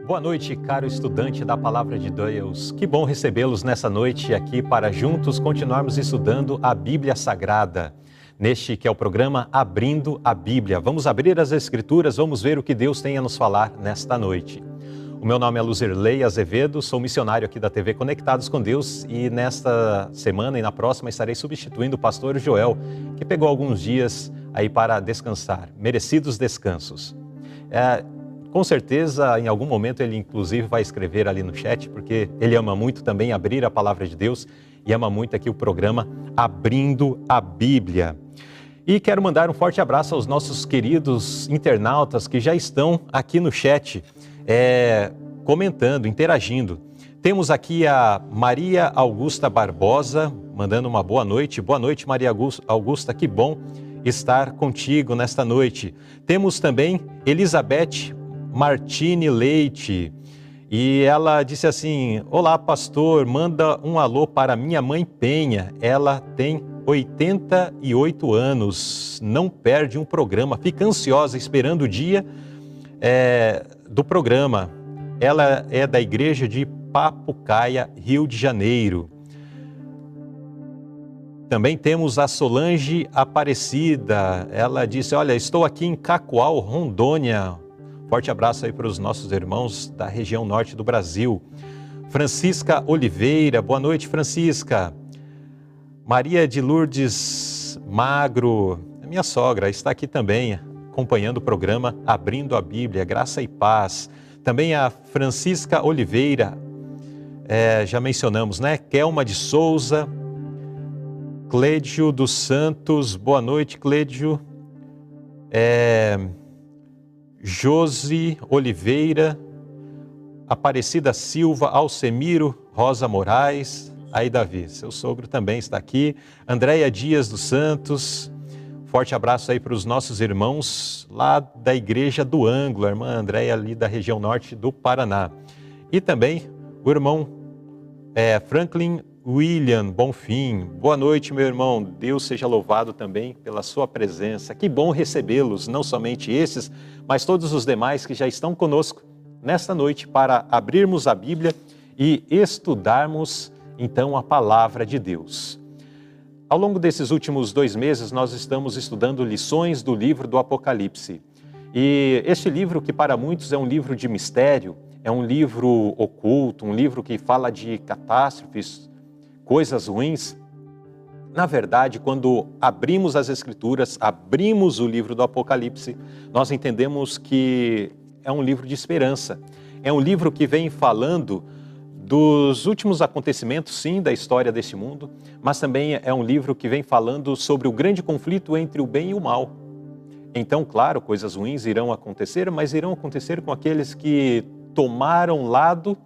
Boa noite, caro estudante da Palavra de Deus. Que bom recebê-los nessa noite aqui para juntos continuarmos estudando a Bíblia Sagrada. Neste que é o programa Abrindo a Bíblia. Vamos abrir as Escrituras, vamos ver o que Deus tem a nos falar nesta noite. O meu nome é Luzirley Azevedo, sou missionário aqui da TV Conectados com Deus e nesta semana e na próxima estarei substituindo o pastor Joel, que pegou alguns dias aí para descansar, merecidos descansos. Com certeza, em algum momento ele inclusive vai escrever ali no chat, porque ele ama muito também abrir a Palavra de Deus e ama muito aqui o programa Abrindo a Bíblia. E quero mandar um forte abraço aos nossos queridos internautas que já estão aqui no chat, comentando, interagindo. Temos aqui a Maria Augusta Barbosa, mandando uma boa noite. Boa noite, Maria Augusta, que bom estar contigo nesta noite. Temos também Elizabeth Martini Leite, e ela disse assim: olá pastor, manda um alô para minha mãe Penha, ela tem 88 anos, não perde um programa, fica ansiosa esperando o dia do programa. Ela é da igreja de Papucaia, Rio de Janeiro. Também temos a Solange Aparecida, ela disse: olha, estou aqui em Cacoal, Rondônia. Forte abraço aí para os nossos irmãos da região norte do Brasil. Francisca Oliveira, boa noite, Francisca. Maria de Lourdes Magro, a minha sogra, está aqui também acompanhando o programa Abrindo a Bíblia, Graça e Paz. Também a Francisca Oliveira, já mencionamos, né? Kelma de Souza, Clédio dos Santos, boa noite, Clédio. Josi Oliveira, Aparecida Silva, Alcemiro Rosa Moraes, aí Davi, seu sogro também está aqui, Andréia Dias dos Santos, forte abraço aí para os nossos irmãos lá da Igreja do Ângulo, a irmã Andréia ali da região norte do Paraná. E também o irmão Franklin William Bonfim, boa noite meu irmão, Deus seja louvado também pela sua presença, que bom recebê-los, não somente esses, mas todos os demais que já estão conosco nesta noite para abrirmos a Bíblia e estudarmos então a Palavra de Deus. Ao longo desses últimos 2 meses nós estamos estudando lições do livro do Apocalipse e este livro que para muitos é um livro de mistério, é um livro oculto, um livro que fala de catástrofes, coisas ruins. Na verdade, quando abrimos as Escrituras, abrimos o livro do Apocalipse, nós entendemos que é um livro de esperança. É um livro que vem falando dos últimos acontecimentos, sim, da história deste mundo, mas também é um livro que vem falando sobre o grande conflito entre o bem e o mal. Então, claro, coisas ruins irão acontecer, mas irão acontecer com aqueles que tomaram o lado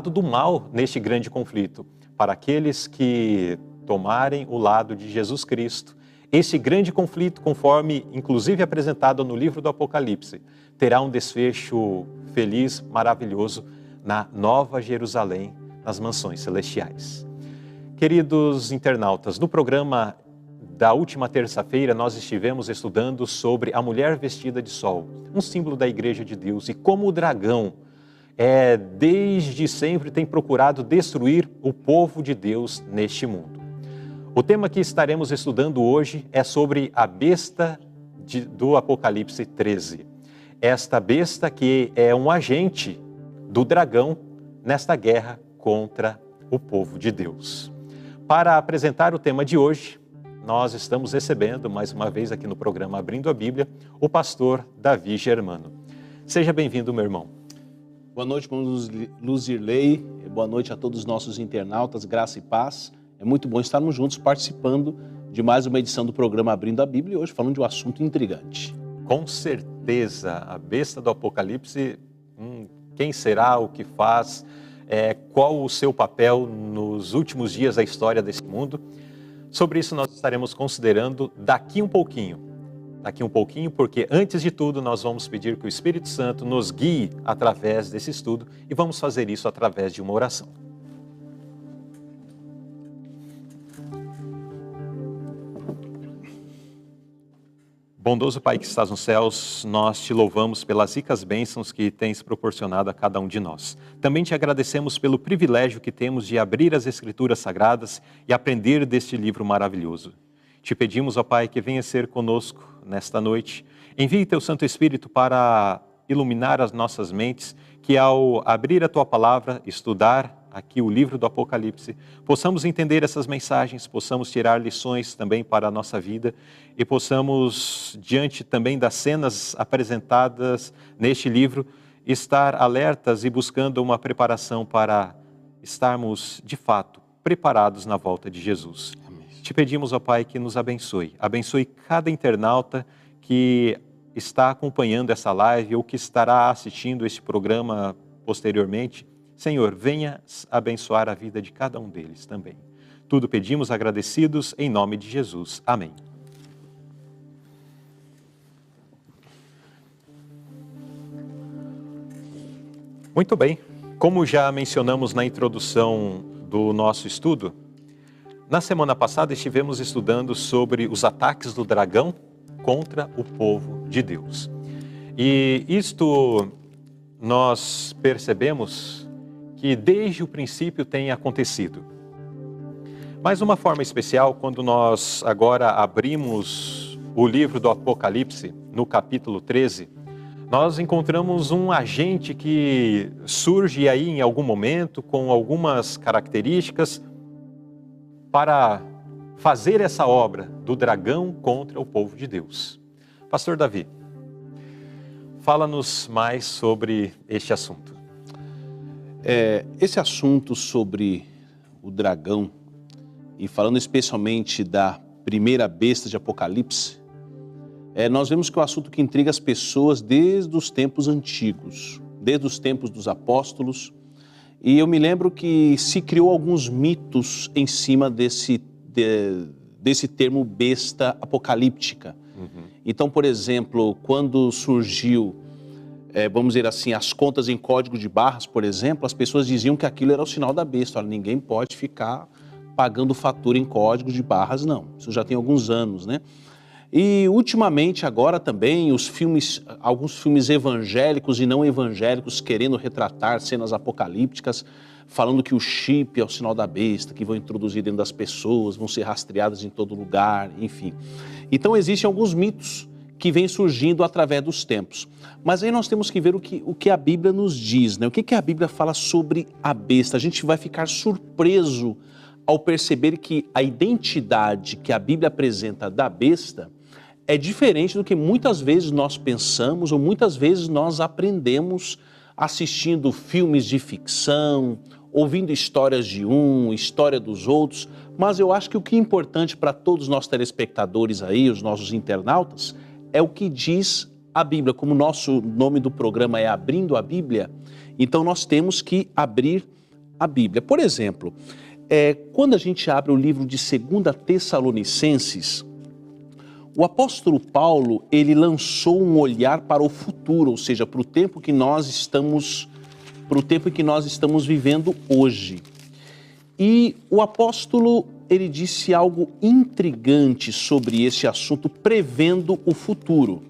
do mal neste grande conflito. Para aqueles que tomarem o lado de Jesus Cristo, esse grande conflito, conforme inclusive apresentado no livro do Apocalipse, terá um desfecho feliz, maravilhoso, na Nova Jerusalém, nas mansões celestiais. Queridos internautas, no programa da última terça-feira nós estivemos estudando sobre a mulher vestida de sol, um símbolo da Igreja de Deus, e como o dragão desde sempre tem procurado destruir o povo de Deus neste mundo. O tema que estaremos estudando hoje é sobre a besta do Apocalipse 13. Esta besta que é um agente do dragão nesta guerra contra o povo de Deus. Para apresentar o tema de hoje, nós estamos recebendo mais uma vez aqui no programa Abrindo a Bíblia, o pastor Davi Germano. Seja bem-vindo, meu irmão. Boa noite, Luzirley, boa noite a todos os nossos internautas, graça e paz. É muito bom estarmos juntos participando de mais uma edição do programa Abrindo a Bíblia e hoje falando de um assunto intrigante. Com certeza, a besta do Apocalipse, quem será, o que faz, qual o seu papel nos últimos dias da história desse mundo? Sobre isso nós estaremos considerando daqui um pouquinho, porque antes de tudo nós vamos pedir que o Espírito Santo nos guie através desse estudo e vamos fazer isso através de uma oração. Bondoso Pai que estás nos céus, nós te louvamos pelas ricas bênçãos que tens proporcionado a cada um de nós. Também te agradecemos pelo privilégio que temos de abrir as Escrituras Sagradas e aprender deste livro maravilhoso. Te pedimos, ó Pai, que venha ser conosco nesta noite. Envie teu Santo Espírito para iluminar as nossas mentes, que ao abrir a tua palavra, estudar aqui o livro do Apocalipse, possamos entender essas mensagens, possamos tirar lições também para a nossa vida e possamos, diante também das cenas apresentadas neste livro, estar alertas e buscando uma preparação para estarmos, de fato, preparados na volta de Jesus. Amém. Te pedimos, ó Pai, que nos abençoe. Abençoe cada internauta que está acompanhando essa live ou que estará assistindo este programa posteriormente. Senhor, venha abençoar a vida de cada um deles também. Tudo pedimos agradecidos em nome de Jesus. Amém. Muito bem. Como já mencionamos na introdução do nosso estudo, na semana passada estivemos estudando sobre os ataques do dragão contra o povo de Deus. E isto nós percebemos que desde o princípio tem acontecido. Mas de uma forma especial, quando nós agora abrimos o livro do Apocalipse, no capítulo 13, nós encontramos um agente que surge aí em algum momento, com algumas características, para fazer essa obra do dragão contra o povo de Deus. Pastor Davi, fala-nos mais sobre este assunto. Esse assunto sobre o dragão, e falando especialmente da primeira besta de Apocalipse, nós vemos que é um assunto que intriga as pessoas desde os tempos antigos, desde os tempos dos apóstolos, e eu me lembro que se criou alguns mitos em cima desse termo besta apocalíptica. Uhum. Então, por exemplo, quando surgiu, vamos dizer assim, as contas em código de barras, por exemplo, as pessoas diziam que aquilo era o sinal da besta. Olha, ninguém pode ficar pagando fatura em código de barras, não. Isso já tem alguns anos, né? E ultimamente agora também alguns filmes evangélicos e não evangélicos querendo retratar cenas apocalípticas, falando que o chip é o sinal da besta, que vão introduzir dentro das pessoas, vão ser rastreadas em todo lugar, enfim. Então existem alguns mitos que vêm surgindo através dos tempos. Mas aí nós temos que ver o que a Bíblia nos diz, né? O que a Bíblia fala sobre a besta. A gente vai ficar surpreso ao perceber que a identidade que a Bíblia apresenta da besta é diferente do que muitas vezes nós pensamos ou muitas vezes nós aprendemos assistindo filmes de ficção, ouvindo histórias de história dos outros. Mas eu acho que o que é importante para todos nós telespectadores aí, os nossos internautas, é o que diz a Bíblia. Como o nosso nome do programa é Abrindo a Bíblia, então nós temos que abrir a Bíblia. Por exemplo, quando a gente abre o livro de 2 Tessalonicenses, o apóstolo Paulo, ele lançou um olhar para o futuro, ou seja, para o tempo que nós estamos vivendo hoje. E o apóstolo, ele disse algo intrigante sobre esse assunto, prevendo o futuro.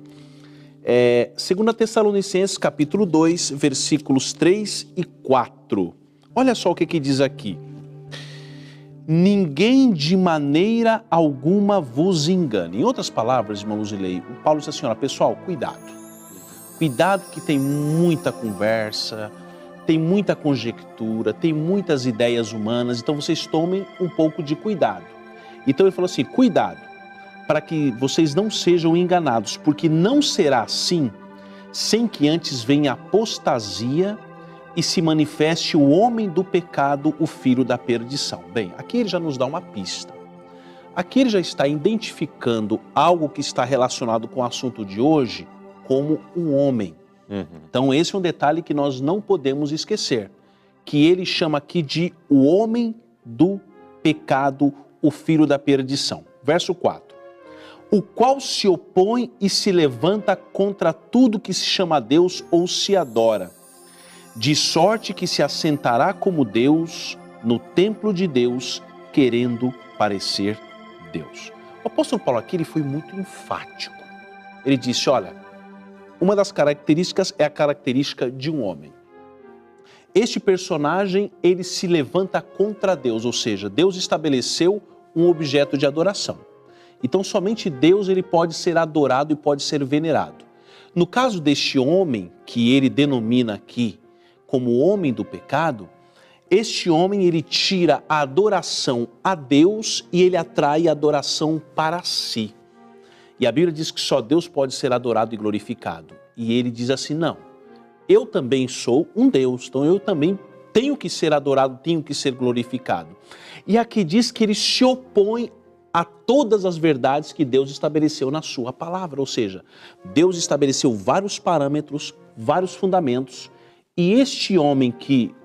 2 Tessalonicenses, capítulo 2, versículos 3 e 4. Olha só o que diz aqui. Ninguém de maneira alguma vos engane. Em outras palavras, irmão Luzilei, o Paulo disse assim, olha, pessoal, cuidado. Cuidado que tem muita conversa, tem muita conjectura, tem muitas ideias humanas, então vocês tomem um pouco de cuidado. Então ele falou assim, cuidado, para que vocês não sejam enganados, porque não será assim, sem que antes venha a apostasia e se manifeste o homem do pecado, o filho da perdição. Bem, aqui ele já nos dá uma pista. Aqui ele já está identificando algo que está relacionado com o assunto de hoje como um homem. Uhum. Então esse é um detalhe que nós não podemos esquecer, que ele chama aqui de o homem do pecado, o filho da perdição. Verso 4. O qual se opõe e se levanta contra tudo que se chama Deus ou se adora, de sorte que se assentará como Deus no templo de Deus, querendo parecer Deus. O apóstolo Paulo aqui ele foi muito enfático. Ele disse, olha, uma das características é a característica de um homem. Este personagem, ele se levanta contra Deus, ou seja, Deus estabeleceu um objeto de adoração. Então, somente Deus ele pode ser adorado e pode ser venerado. No caso deste homem, que ele denomina aqui como homem do pecado, este homem ele tira a adoração a Deus e ele atrai a adoração para si. E a Bíblia diz que só Deus pode ser adorado e glorificado. E ele diz assim, não, eu também sou um Deus, então eu também tenho que ser adorado, tenho que ser glorificado. E aqui diz que ele se opõe a todas as verdades que Deus estabeleceu na sua palavra. Ou seja, Deus estabeleceu vários parâmetros, vários fundamentos, e este homem que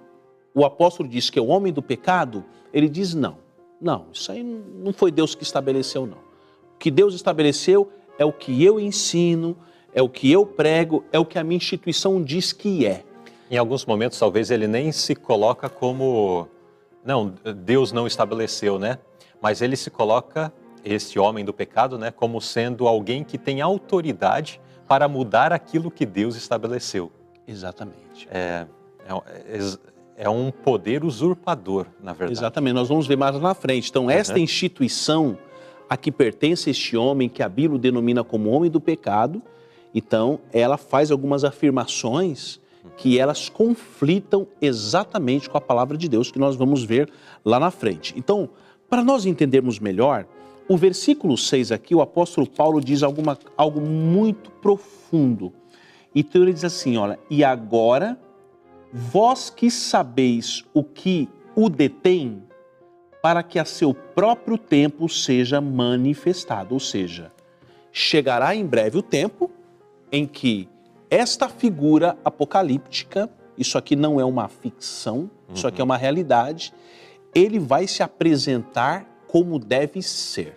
o apóstolo diz que é o homem do pecado, ele diz não, isso aí não foi Deus que estabeleceu não. O que Deus estabeleceu é o que eu ensino, é o que eu prego, é o que a minha instituição diz que é. Em alguns momentos talvez ele nem se coloca como, não, Deus não estabeleceu, né? Mas ele se coloca, este homem do pecado, né, como sendo alguém que tem autoridade para mudar aquilo que Deus estabeleceu. Exatamente. É um poder usurpador, na verdade. Exatamente, nós vamos ver mais lá na frente. Então, esta instituição a que pertence este homem, que a Bíblia denomina como homem do pecado, então, ela faz algumas afirmações que elas conflitam exatamente com a palavra de Deus, que nós vamos ver lá na frente. Então, para nós entendermos melhor, o versículo 6 aqui, o apóstolo Paulo diz algo muito profundo. Então ele diz assim, olha, e agora, vós que sabeis o que o detém, para que a seu próprio tempo seja manifestado. Ou seja, chegará em breve o tempo em que esta figura apocalíptica, isso aqui não é uma ficção, isso aqui é uma realidade, ele vai se apresentar como deve ser.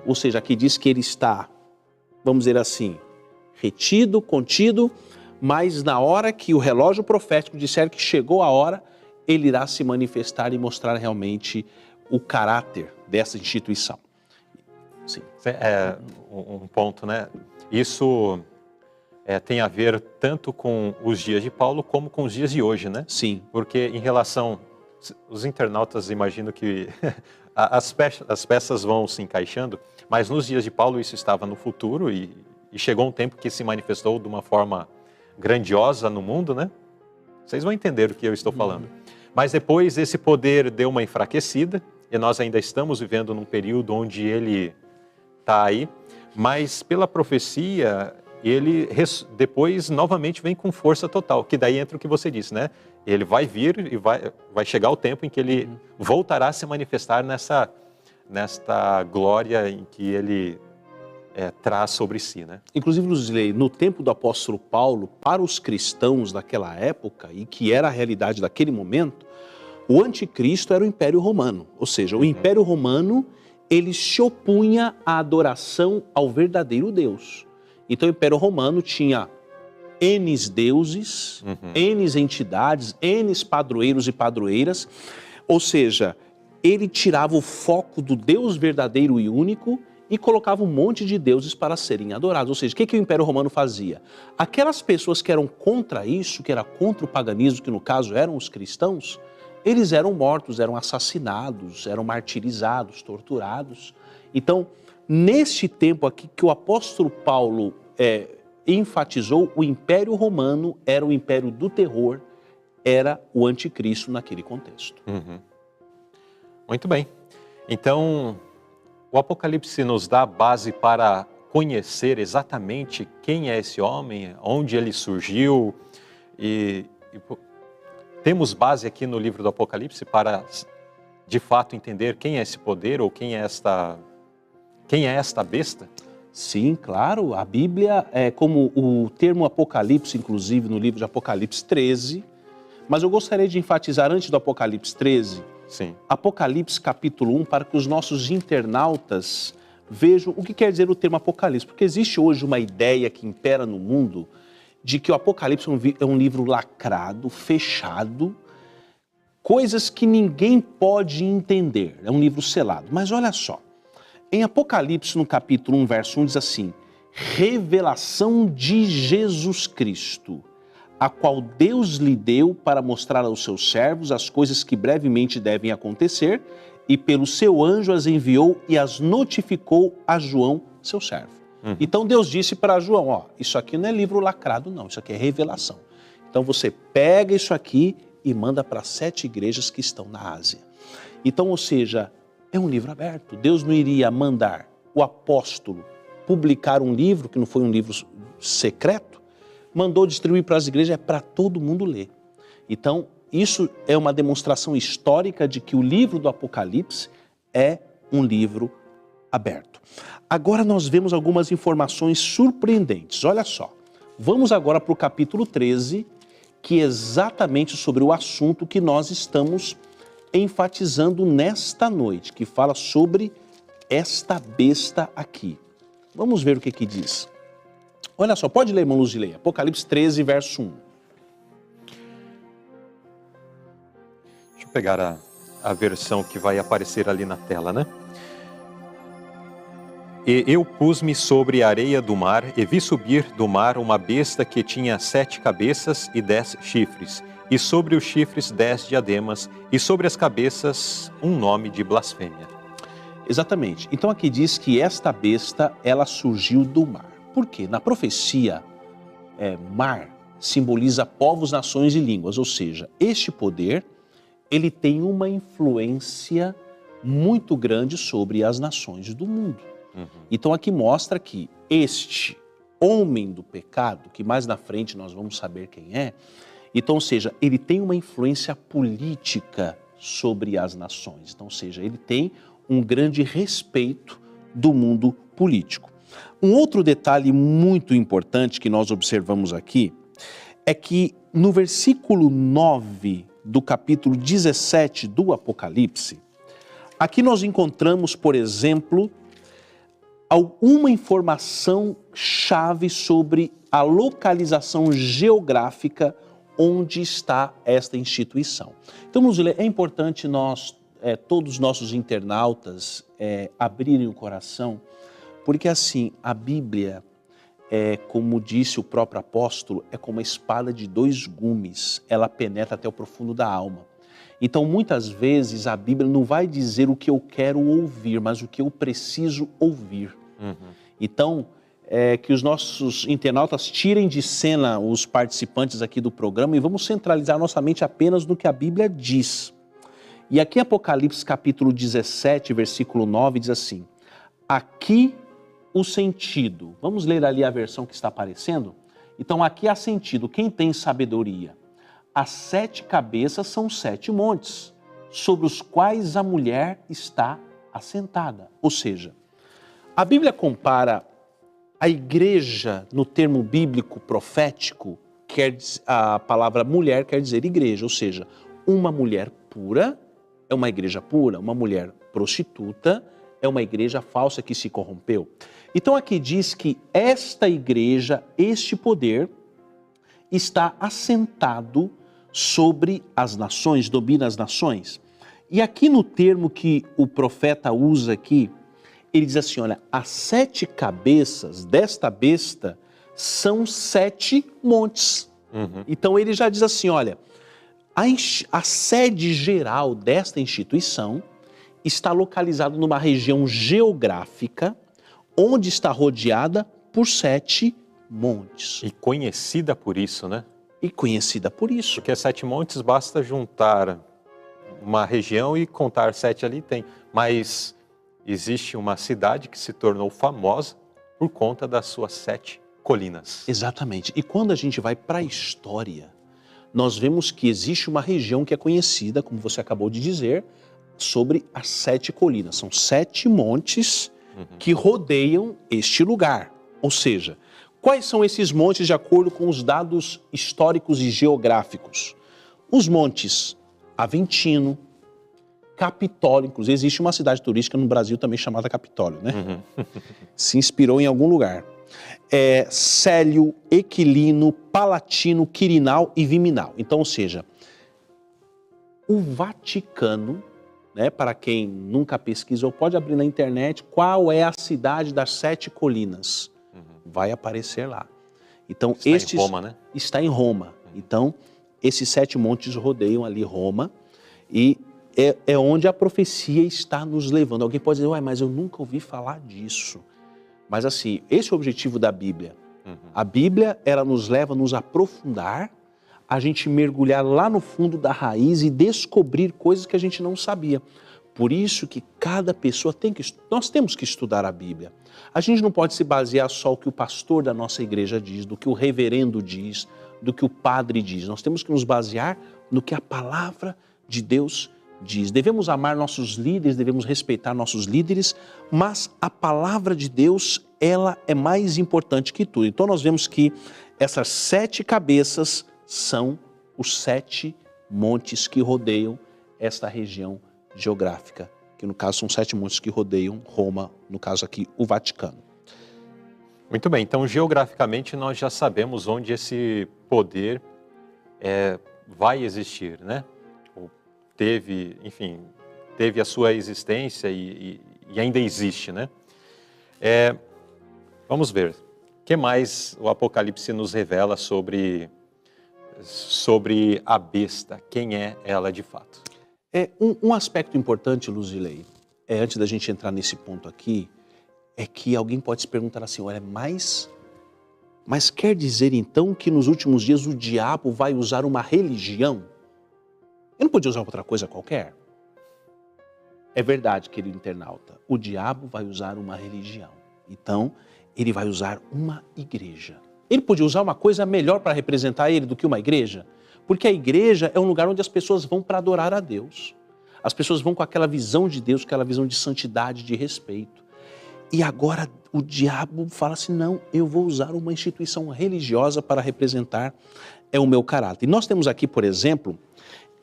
Ou seja, aqui diz que ele está, vamos dizer assim, retido, contido, mas na hora que o relógio profético disser que chegou a hora, ele irá se manifestar e mostrar realmente o caráter dessa instituição. Sim. É um ponto, né? Isso tem a ver tanto com os dias de Paulo como com os dias de hoje, né? Sim. Porque em relação... Os internautas imaginam que as peças vão se encaixando, mas nos dias de Paulo isso estava no futuro e chegou um tempo que se manifestou de uma forma grandiosa no mundo, né? Vocês vão entender o que eu estou falando. Mas depois esse poder deu uma enfraquecida e nós ainda estamos vivendo num período onde ele está aí, mas pela profecia ele depois novamente vem com força total, que daí entra o que você disse, né? Ele vai vir e vai chegar o tempo em que ele voltará a se manifestar nesta glória em que ele traz sobre si, né? Inclusive, Luzilei, no tempo do apóstolo Paulo, para os cristãos daquela época, e que era a realidade daquele momento, o anticristo era o Império Romano. Ou seja, o Império Romano, ele se opunha à adoração ao verdadeiro Deus. Então, o Império Romano tinha N deuses, N entidades, N padroeiros e padroeiras, ou seja, ele tirava o foco do Deus verdadeiro e único e colocava um monte de deuses para serem adorados. Ou seja, o que o Império Romano fazia? Aquelas pessoas que eram contra isso, que era contra o paganismo, que no caso eram os cristãos, eles eram mortos, eram assassinados, eram martirizados, torturados. Então, neste tempo aqui que o apóstolo Paulo enfatizou, o Império Romano era o império do terror, era o anticristo naquele contexto. Muito bem. Então, o Apocalipse nos dá a base para conhecer exatamente quem é esse homem, onde ele surgiu e temos base aqui no livro do Apocalipse para, de fato, entender quem é esse poder ou quem é esta besta? Sim, claro. A Bíblia é como o termo Apocalipse, inclusive no livro de Apocalipse 13, mas eu gostaria de enfatizar antes do Apocalipse 13, sim, Apocalipse capítulo 1, para que os nossos internautas vejam o que quer dizer o termo Apocalipse, porque existe hoje uma ideia que impera no mundo de que o Apocalipse é um livro lacrado, fechado, coisas que ninguém pode entender, é um livro selado. Mas olha só, em Apocalipse, no capítulo 1, verso 1, diz assim: revelação de Jesus Cristo, a qual Deus lhe deu para mostrar aos seus servos as coisas que brevemente devem acontecer, e pelo seu anjo as enviou e as notificou a João, seu servo. Então Deus disse para João, ó, isso aqui não é livro lacrado não, isso aqui é revelação. Então você pega isso aqui e manda para 7 igrejas que estão na Ásia. Então, ou seja, é um livro aberto. Deus não iria mandar o apóstolo publicar um livro, que não foi um livro secreto, mandou distribuir para as igrejas, é para todo mundo ler. Então, isso é uma demonstração histórica de que o livro do Apocalipse é um livro aberto. Agora nós vemos algumas informações surpreendentes. Olha só, vamos agora para o capítulo 13, que é exatamente sobre o assunto que nós estamos enfatizando nesta noite, que fala sobre esta besta aqui. Vamos ver o que diz. Olha só, pode ler, irmão Luzilei, Apocalipse 13, verso 1. Deixa eu pegar a versão que vai aparecer ali na tela, né? E eu pus-me sobre a areia do mar e vi subir do mar uma besta que tinha 7 cabeças e 10 chifres, e sobre os chifres 10 diademas, e sobre as cabeças um nome de blasfêmia. Exatamente. Então aqui diz que esta besta, ela surgiu do mar. Por quê? Na profecia, mar simboliza povos, nações e línguas, ou seja, este poder, ele tem uma influência muito grande sobre as nações do mundo. Então aqui mostra que este homem do pecado, que mais na frente nós vamos saber quem é, então, ou seja, ele tem uma influência política sobre as nações. Então, ou seja, ele tem um grande respeito do mundo político. Um outro detalhe muito importante que nós observamos aqui é que no versículo 9 do capítulo 17 do Apocalipse, aqui nós encontramos, por exemplo, alguma informação chave sobre a localização geográfica onde está esta instituição. Então, é importante nós, todos os nossos internautas, abrirem o coração, porque assim, a Bíblia, como disse o próprio apóstolo, é como uma espada de 2 gumes, ela penetra até o profundo da alma. Então, muitas vezes, a Bíblia não vai dizer o que eu quero ouvir, mas o que eu preciso ouvir. Então, que os nossos internautas tirem de cena os participantes aqui do programa e vamos centralizar nossa mente apenas no que a Bíblia diz. E aqui em Apocalipse capítulo 17, versículo 9, diz assim, aqui o sentido, vamos ler ali a versão que está aparecendo? Então aqui há sentido, quem tem sabedoria? As 7 cabeças são 7 montes, sobre os quais a mulher está assentada. Ou seja, a Bíblia compara a igreja, no termo bíblico profético, a palavra mulher quer dizer igreja, ou seja, uma mulher pura é uma igreja pura, uma mulher prostituta é uma igreja falsa que se corrompeu. Então aqui diz que esta igreja, este poder, está assentado sobre as nações, domina as nações. E aqui no termo que o profeta usa aqui, ele diz assim, olha, as 7 cabeças desta besta são 7 montes. Então ele já diz assim, olha, a sede geral desta instituição está localizada numa região geográfica onde está rodeada por 7 montes. E conhecida por isso, né? E conhecida por isso. Porque 7 montes basta juntar uma região e contar 7 ali tem, mas existe uma cidade que se tornou famosa por conta das suas 7 colinas. Exatamente. E quando a gente vai para a história, nós vemos que existe uma região que é conhecida, como você acabou de dizer, sobre as 7 colinas. São 7 montes que rodeiam este lugar. Ou seja, quais são esses montes de acordo com os dados históricos e geográficos? Os montes Aventino, Capitólio, inclusive existe uma cidade turística no Brasil também chamada Capitólio, né? Se inspirou em algum lugar. Célio, Equilino, Palatino, Quirinal e Viminal. Então, ou seja, o Vaticano, né, para quem nunca pesquisou, pode abrir na internet qual é a cidade das 7 colinas. vai aparecer lá. Então, Está em Roma, né? Está em Roma. Então, esses 7 montes rodeiam ali Roma e é onde a profecia está nos levando. Alguém pode dizer, ué, mas eu nunca ouvi falar disso. Mas assim, esse é o objetivo da Bíblia. A Bíblia, ela nos leva a nos aprofundar, a gente mergulhar lá no fundo da raiz e descobrir coisas que a gente não sabia. Por isso que cada pessoa nós temos que estudar a Bíblia. A gente não pode se basear só o que o pastor da nossa igreja diz, do que o reverendo diz, do que o padre diz. Nós temos que nos basear no que a palavra de Deus diz. Devemos amar nossos líderes, devemos respeitar nossos líderes, mas a palavra de Deus, ela é mais importante que tudo. Então nós vemos que essas 7 cabeças são os 7 montes que rodeiam esta região geográfica, que no caso são 7 montes que rodeiam Roma, no caso aqui o Vaticano. Muito bem, então geograficamente nós já sabemos onde esse poder vai existir, né? Teve a sua existência e ainda existe, né? Vamos ver, o que mais o Apocalipse nos revela sobre a besta, quem é ela de fato? Um aspecto importante, Luzilei, antes da gente entrar nesse ponto aqui, é que alguém pode se perguntar assim, olha, mas quer dizer então que nos últimos dias o diabo vai usar uma religião? Ele não podia usar outra coisa qualquer? É verdade, querido internauta, o diabo vai usar uma religião. Então, ele vai usar uma igreja. Ele podia usar uma coisa melhor para representar ele do que uma igreja? Porque a igreja é um lugar onde as pessoas vão para adorar a Deus. As pessoas vão com aquela visão de Deus, aquela visão de santidade, de respeito. E agora o diabo fala assim, não, eu vou usar uma instituição religiosa para representar o meu caráter. E nós temos aqui, por exemplo,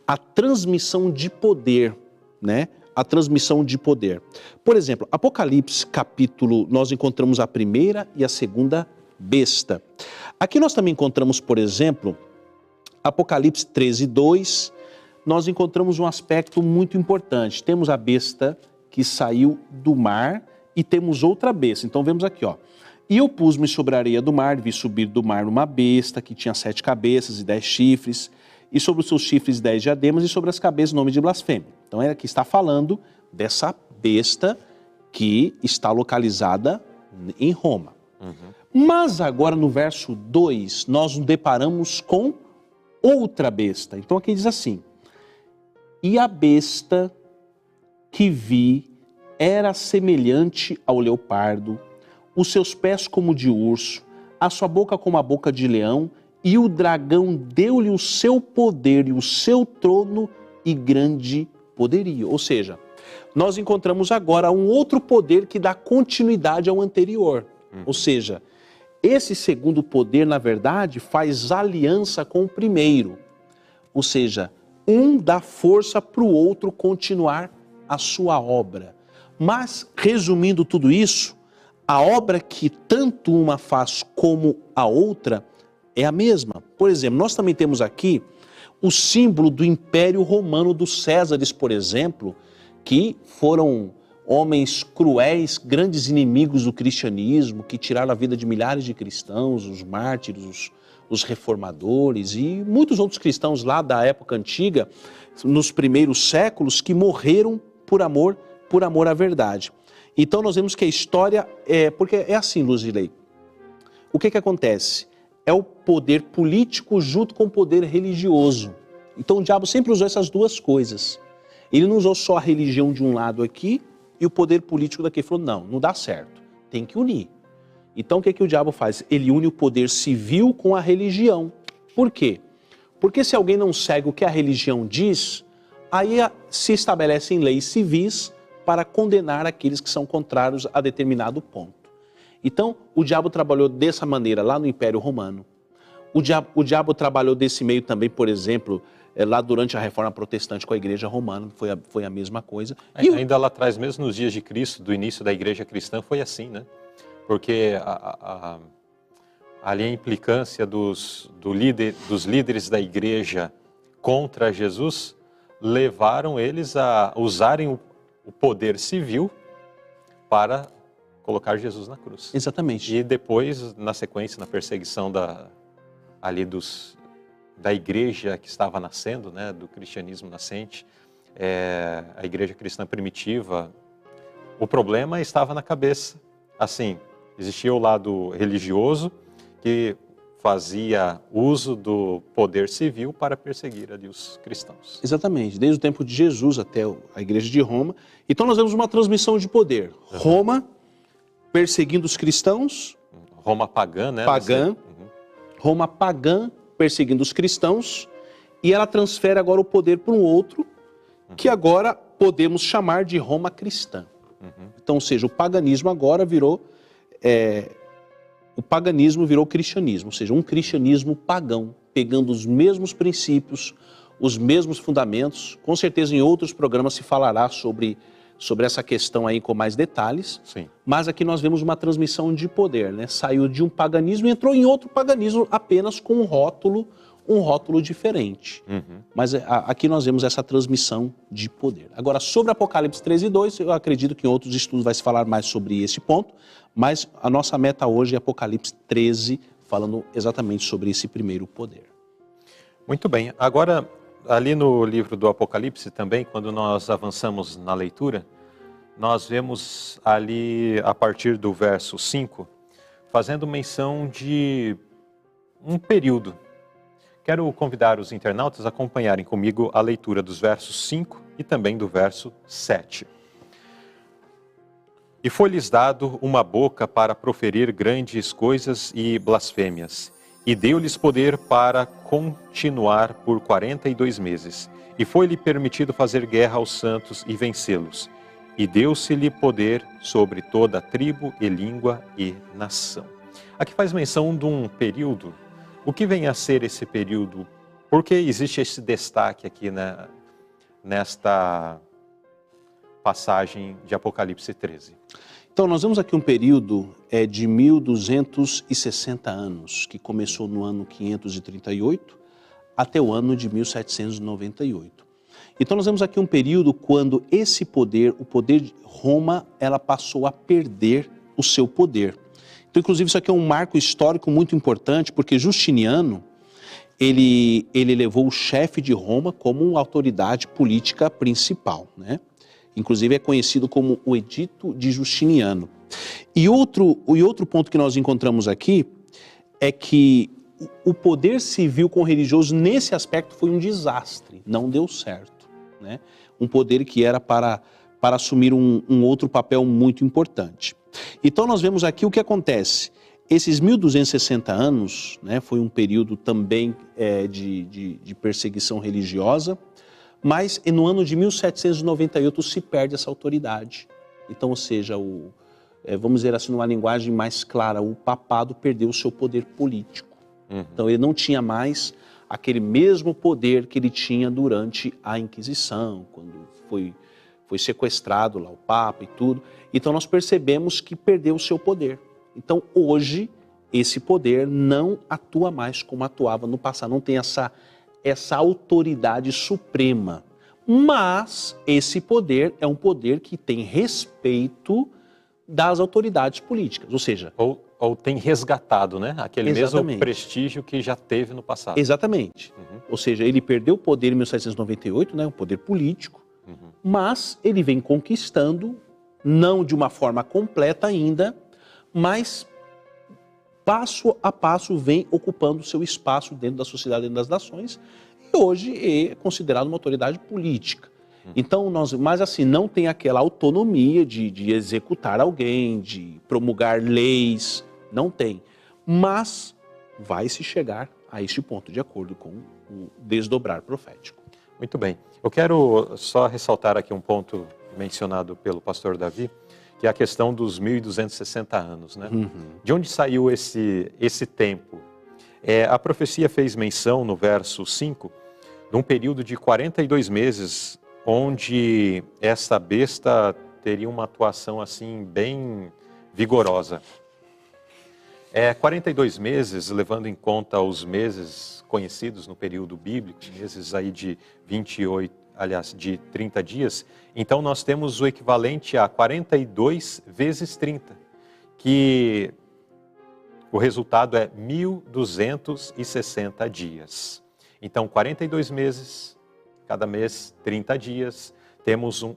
a transmissão de poder, né? A transmissão de poder. Por exemplo, Apocalipse capítulo, nós encontramos a primeira e a segunda besta. Aqui nós também encontramos, por exemplo, Apocalipse 13:2, nós encontramos um aspecto muito importante. Temos a besta que saiu do mar e temos outra besta. Então vemos aqui, ó. E eu pus-me sobre a areia do mar, vi subir do mar uma besta que tinha 7 cabeças e 10 chifres, e sobre os seus chifres 10 diademas, e sobre as cabeças nome de blasfêmia. Então ela aqui está falando dessa besta que está localizada em Roma. Mas agora no verso 2, nós nos deparamos com outra besta. Então aqui diz assim, e a besta que vi era semelhante ao leopardo, os seus pés como de urso, a sua boca como a boca de leão, e o dragão deu-lhe o seu poder e o seu trono e grande poderio. Ou seja, nós encontramos agora um outro poder que dá continuidade ao anterior. Ou seja, esse segundo poder, na verdade, faz aliança com o primeiro. Ou seja, um dá força para o outro continuar a sua obra. Mas, resumindo tudo isso, a obra que tanto uma faz como a outra é a mesma. Por exemplo, nós também temos aqui o símbolo do Império Romano dos Césares, por exemplo, que foram homens cruéis, grandes inimigos do cristianismo, que tiraram a vida de milhares de cristãos, os mártires, os reformadores e muitos outros cristãos lá da época antiga, nos primeiros séculos, que morreram por amor à verdade. Então nós vemos que a história porque é assim, Luzilei. O que acontece? É o poder político junto com o poder religioso. Então o diabo sempre usou essas duas coisas. Ele não usou só a religião de um lado aqui e o poder político daqui. Ele falou, não dá certo, tem que unir. Então o que o diabo faz? Ele une o poder civil com a religião. Por quê? Porque se alguém não segue o que a religião diz, aí se estabelecem leis civis para condenar aqueles que são contrários a determinado ponto. Então, o diabo trabalhou dessa maneira lá no Império Romano. O diabo trabalhou desse meio também, por exemplo, lá durante a Reforma Protestante com a Igreja Romana, foi a mesma coisa. Ainda lá atrás, mesmo nos dias de Cristo, do início da Igreja Cristã, foi assim, né? Porque ali a implicância dos líderes da Igreja contra Jesus levaram eles a usarem o poder civil para colocar Jesus na cruz. Exatamente. E depois, na sequência, na perseguição da igreja que estava nascendo, né, do cristianismo nascente, a igreja cristã primitiva, o problema estava na cabeça. Assim, existia o lado religioso que fazia uso do poder civil para perseguir ali os cristãos. Exatamente, desde o tempo de Jesus até a igreja de Roma. Então nós vemos uma transmissão de poder. Roma perseguindo os cristãos. Roma pagã, né? Pagã. Roma pagã perseguindo os cristãos. E ela transfere agora o poder para um outro, que agora podemos chamar de Roma cristã. Então, ou seja, o paganismo agora virou... O paganismo virou cristianismo, ou seja, um cristianismo pagão, pegando os mesmos princípios, os mesmos fundamentos. Com certeza em outros programas se falará sobre essa questão aí com mais detalhes. Sim. Mas aqui nós vemos uma transmissão de poder, né? Saiu de um paganismo e entrou em outro paganismo apenas com um rótulo diferente. Mas aqui nós vemos essa transmissão de poder. Agora, sobre Apocalipse 13:2, eu acredito que em outros estudos vai se falar mais sobre esse ponto, mas a nossa meta hoje é Apocalipse 13, falando exatamente sobre esse primeiro poder. Muito bem. Agora, ali no livro do Apocalipse também, quando nós avançamos na leitura, nós vemos ali, a partir do verso 5, fazendo menção de um período. Quero convidar os internautas a acompanharem comigo a leitura dos versos 5 e também do verso 7. E foi-lhes dado uma boca para proferir grandes coisas e blasfêmias, e deu-lhes poder para continuar por 42 meses. E foi-lhe permitido fazer guerra aos santos e vencê-los. E deu-se-lhe poder sobre toda a tribo e língua e nação. Aqui faz menção de um período. O que vem a ser esse período? Por que existe esse destaque aqui nesta passagem de Apocalipse 13? Então, nós vemos aqui um período de 1260 anos, que começou no ano 538 até o ano de 1798. Então, nós vemos aqui um período quando esse poder, o poder de Roma, ela passou a perder o seu poder. Então, inclusive, isso aqui é um marco histórico muito importante, porque Justiniano, ele levou o chefe de Roma como uma autoridade política principal, né? Inclusive é conhecido como o Edito de Justiniano. E outro ponto que nós encontramos aqui é que o poder civil com o religioso nesse aspecto foi um desastre, não deu certo, né? Um poder que era para assumir um outro papel muito importante. Então nós vemos aqui o que acontece. Esses 1260 anos, né, foi um período também de perseguição religiosa, mas no ano de 1798 se perde essa autoridade. Então, ou seja, vamos dizer assim, numa linguagem mais clara, o papado perdeu o seu poder político. Então ele não tinha mais aquele mesmo poder que ele tinha durante a Inquisição, quando foi sequestrado lá o Papa e tudo. Então nós percebemos que perdeu o seu poder. Então hoje esse poder não atua mais como atuava no passado, não tem essa autoridade suprema. Mas esse poder é um poder que tem respeito das autoridades políticas, ou seja... Ou tem resgatado, né? Aquele Exatamente. mesmo prestígio que já teve no passado. Exatamente. Ou seja, ele perdeu o poder em 1798, né? O poder político, mas ele vem conquistando, não de uma forma completa ainda, mas passo a passo vem ocupando seu espaço dentro da sociedade, dentro das nações, e hoje é considerado uma autoridade política. Então, mas assim, não tem aquela autonomia de executar alguém, de promulgar leis, não tem. Mas vai se chegar a este ponto, de acordo com o desdobrar profético. Muito bem. Eu quero só ressaltar aqui um ponto mencionado pelo pastor Davi, que é a questão dos 1260 anos, né? De onde saiu esse tempo? A profecia fez menção no verso 5, de um período de 42 meses, onde essa besta teria uma atuação assim bem vigorosa. 42 meses, levando em conta os meses conhecidos no período bíblico, meses aí de 28, aliás, de 30 dias, então nós temos o equivalente a 42 vezes 30. que o resultado é 1.260 dias. Então, 42 meses, cada mês 30 dias, temos o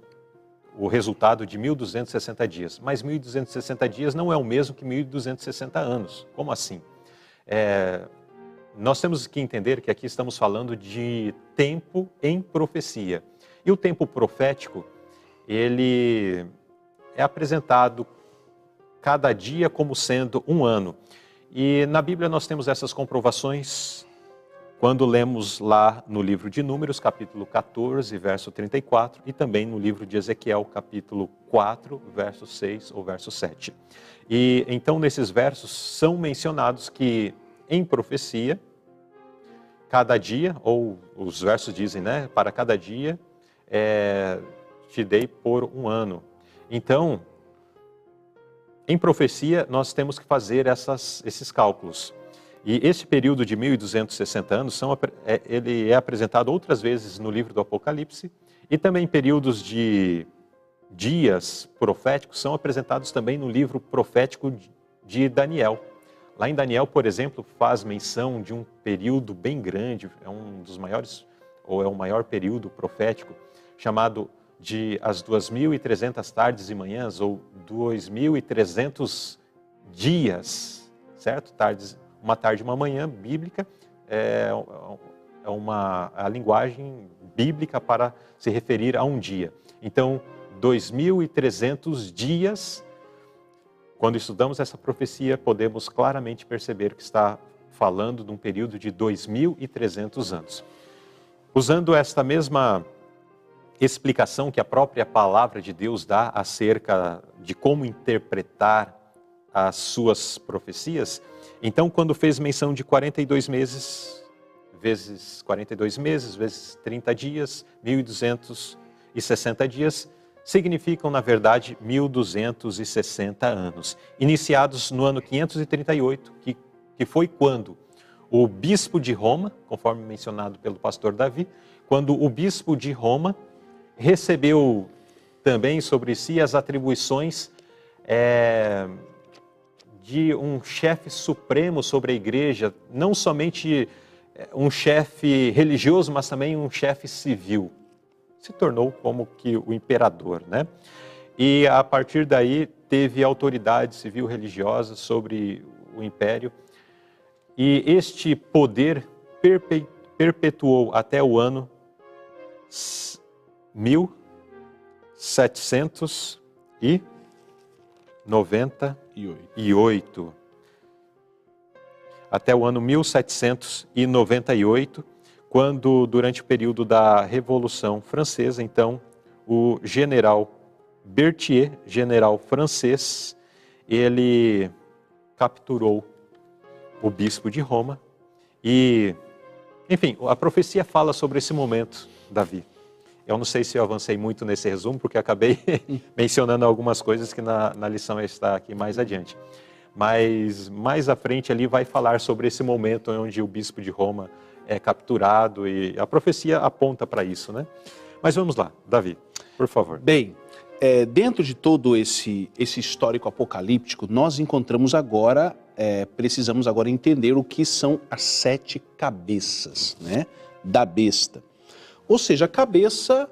resultado de 1.260 dias. Mas 1.260 dias não é o mesmo que 1.260 anos. Como assim? Nós temos que entender que aqui estamos falando de tempo em profecia. E o tempo profético, ele é apresentado cada dia como sendo um ano. E na Bíblia nós temos essas comprovações quando lemos lá no livro de Números, capítulo 14, verso 34, e também no livro de Ezequiel, capítulo 4, verso 6 ou verso 7. E então nesses versos são mencionados que em profecia, cada dia, ou os versos dizem, né, para cada dia, te dei por um ano. Então, em profecia, nós temos que fazer esses cálculos. E esse período de 1.260 anos, ele é apresentado outras vezes no livro do Apocalipse, e também períodos de dias proféticos são apresentados também no livro profético de Daniel. Lá em Daniel, por exemplo, faz menção de um período bem grande, é um dos maiores, ou é o maior período profético, chamado de as 2.300 tardes e manhãs, ou 2.300 dias, certo? Uma tarde e uma manhã bíblica a linguagem bíblica para se referir a um dia. Então, 2.300 dias, quando estudamos essa profecia, podemos claramente perceber que está falando de um período de 2.300 anos. Usando esta mesma explicação que a própria palavra de Deus dá acerca de como interpretar as suas profecias, então quando fez menção de 42 meses, vezes 42 meses, vezes 30 dias, 1.260 dias, significam, na verdade, 1.260 anos, iniciados no ano 538, que foi quando o bispo de Roma, conforme mencionado pelo pastor Davi, quando o bispo de Roma recebeu também sobre si as atribuições de um chefe supremo sobre a igreja, não somente um chefe religioso, mas também um chefe civil. Se tornou como que o imperador, né? E a partir daí teve autoridade civil religiosa sobre o império. E este poder perpetuou até o ano 1798. Até o ano 1798, quando, durante o período da Revolução Francesa, então, o general Berthier, general francês, ele capturou o bispo de Roma e, enfim, a profecia fala sobre esse momento, Davi. Eu não sei se eu avancei muito nesse resumo, porque acabei mencionando algumas coisas que na lição está aqui mais adiante. Mas mais à frente ali vai falar sobre esse momento onde o bispo de Roma é capturado e a profecia aponta para isso, né? Mas vamos lá, Davi, por favor. Bem, dentro de todo esse histórico apocalíptico, nós encontramos agora, precisamos agora entender o que são as 7 cabeças, né, da besta. Ou seja, a cabeça,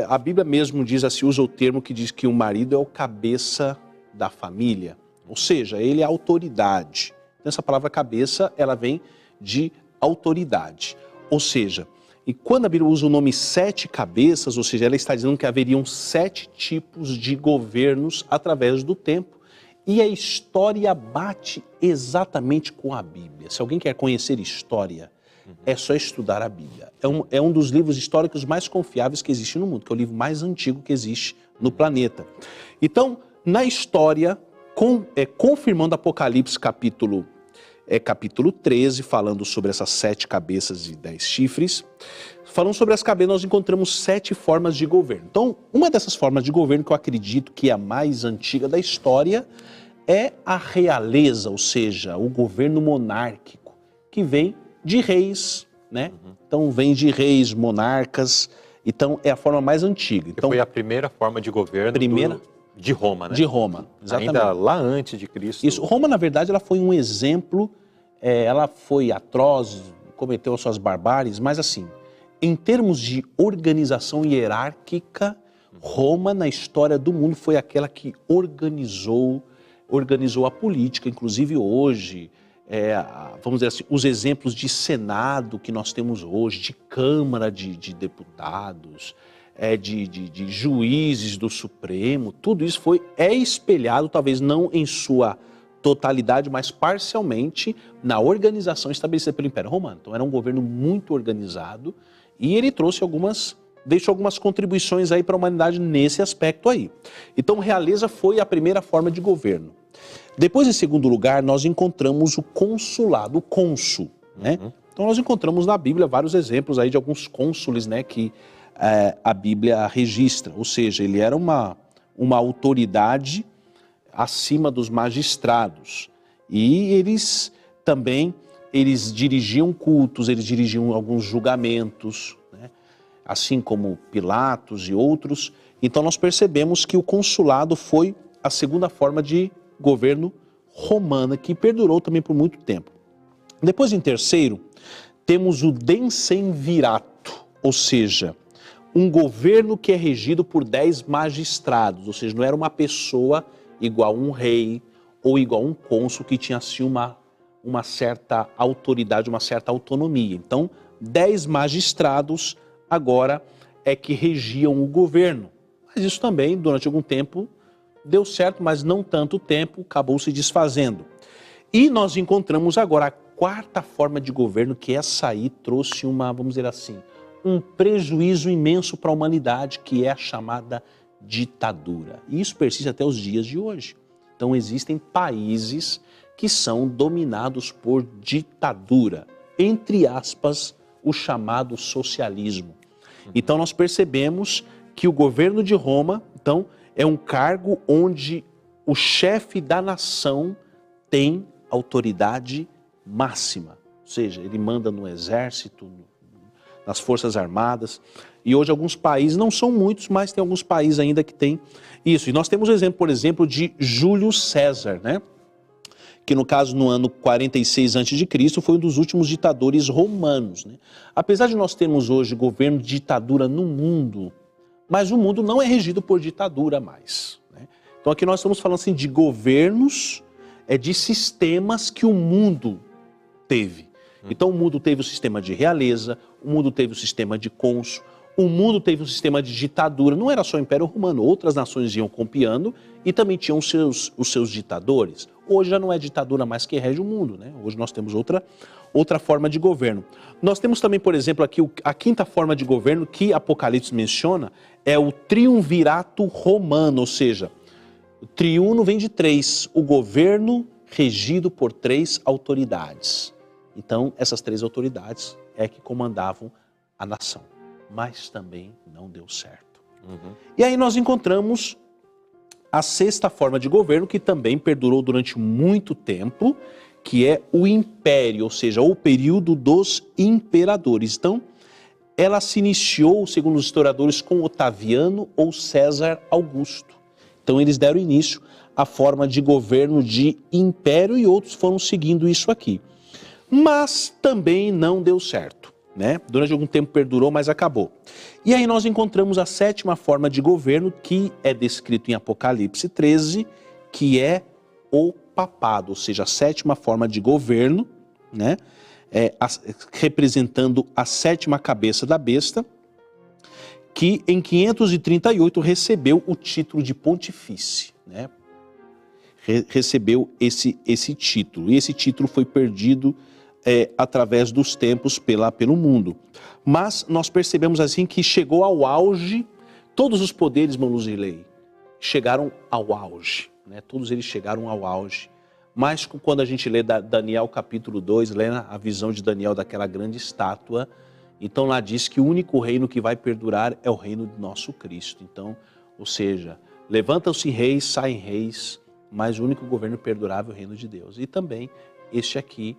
a Bíblia mesmo diz assim, usa o termo que diz que o marido é o cabeça da família. Ou seja, ele é a autoridade. Então, essa palavra cabeça, ela vem de autoridade. Ou seja, e quando a Bíblia usa o nome 7 cabeças, ou seja, ela está dizendo que haveriam 7 tipos de governos através do tempo. E a história bate exatamente com a Bíblia. Se alguém quer conhecer história, é só estudar a Bíblia. É um dos livros históricos mais confiáveis que existe no mundo, que é o livro mais antigo que existe no planeta. Então, na história, confirmando Apocalipse capítulo 13, falando sobre essas 7 cabeças e 10 chifres, falando sobre as cabeças, nós encontramos 7 formas de governo. Então, uma dessas formas de governo que eu acredito que é a mais antiga da história é a realeza, ou seja, o governo monárquico, que vem de reis, né? Então, vem de reis, monarcas, então é a forma mais antiga. Então, foi a primeira forma de governo De Roma, né? De Roma, exatamente. Ainda lá antes de Cristo. Isso. Roma, na verdade, ela foi um exemplo, ela foi atroz, cometeu as suas barbáries, mas assim, em termos de organização hierárquica, Roma, na história do mundo, foi aquela que organizou a política, inclusive hoje, vamos dizer assim, os exemplos de Senado que nós temos hoje, de Câmara de Deputados, de juízes do Supremo, tudo isso é espelhado, talvez não em sua totalidade, mas parcialmente na organização estabelecida pelo Império Romano. Então era um governo muito organizado e ele deixou algumas contribuições aí para a humanidade nesse aspecto aí. Então realeza foi a primeira forma de governo. Depois, em segundo lugar, nós encontramos o consulado, o cônsul, né? Então nós encontramos na Bíblia vários exemplos aí de alguns cônsules, né, que a Bíblia registra, ou seja, ele era uma autoridade acima dos magistrados. E eles dirigiam cultos, eles dirigiam alguns julgamentos, né? Assim como Pilatos e outros. Então nós percebemos que o consulado foi a segunda forma de governo romana, que perdurou também por muito tempo. Depois, em terceiro, temos o decemvirato, ou seja, um governo que é regido por 10 magistrados, ou seja, não era uma pessoa igual um rei ou igual um cônsul que tinha assim uma certa autoridade, uma certa autonomia. Então, 10 magistrados agora é que regiam o governo. Mas isso também, durante algum tempo, deu certo, mas não tanto tempo, acabou se desfazendo. E nós encontramos agora a quarta forma de governo, que essa aí trouxe vamos dizer assim, um prejuízo imenso para a humanidade, que é a chamada ditadura. E isso persiste até os dias de hoje. Então existem países que são dominados por ditadura, entre aspas, o chamado socialismo. Então nós percebemos que o governo de Roma, então, é um cargo onde o chefe da nação tem autoridade máxima. Ou seja, ele manda no exército, nas forças armadas. E hoje alguns países, não são muitos, mas tem alguns países ainda que tem isso. E nós temos o exemplo, por exemplo, de Júlio César, né? Que no caso, no ano 46 a.C., foi um dos últimos ditadores romanos, né? Apesar de nós termos hoje governo de ditadura no mundo, mas o mundo não é regido por ditadura mais, né? Então aqui nós estamos falando assim, de governos, de sistemas que o mundo teve. Então o mundo teve o sistema de realeza, o mundo teve o sistema de cônsul, o mundo teve um sistema de ditadura. Não era só o Império Romano, outras nações iam copiando e também tinham os seus ditadores. Hoje já não é ditadura mais que rege o mundo, né? Hoje nós temos outra forma de governo. Nós temos também, por exemplo, aqui a quinta forma de governo que Apocalipse menciona, é o triunvirato romano, ou seja, o triuno vem de 3, o governo regido por 3 autoridades. Então, essas 3 autoridades é que comandavam a nação, mas também não deu certo. E aí nós encontramos a sexta forma de governo, que também perdurou durante muito tempo, que é o império, ou seja, o período dos imperadores. Então, ela se iniciou, segundo os historiadores, com Otaviano ou César Augusto. Então, eles deram início à forma de governo de império e outros foram seguindo isso aqui. Mas também não deu certo, né? Durante algum tempo perdurou, mas acabou. E aí nós encontramos a sétima forma de governo, que é descrito em Apocalipse 13, que é o papado, ou seja, a sétima forma de governo, né? Representando a sétima cabeça da besta, que em 538 recebeu o título de pontifício, né? Recebeu esse título, e esse título foi perdido através dos tempos pelo mundo. Mas nós percebemos assim que chegou ao auge, todos os poderes, irmão Luzirley, chegaram ao auge, né? Todos eles chegaram ao auge. Mas quando a gente lê Daniel capítulo 2, lê a visão de Daniel daquela grande estátua, então lá diz que o único reino que vai perdurar é o reino do nosso Cristo. Então, ou seja, levantam-se reis, saem reis, mas o único governo perdurável é o reino de Deus. E também este aqui,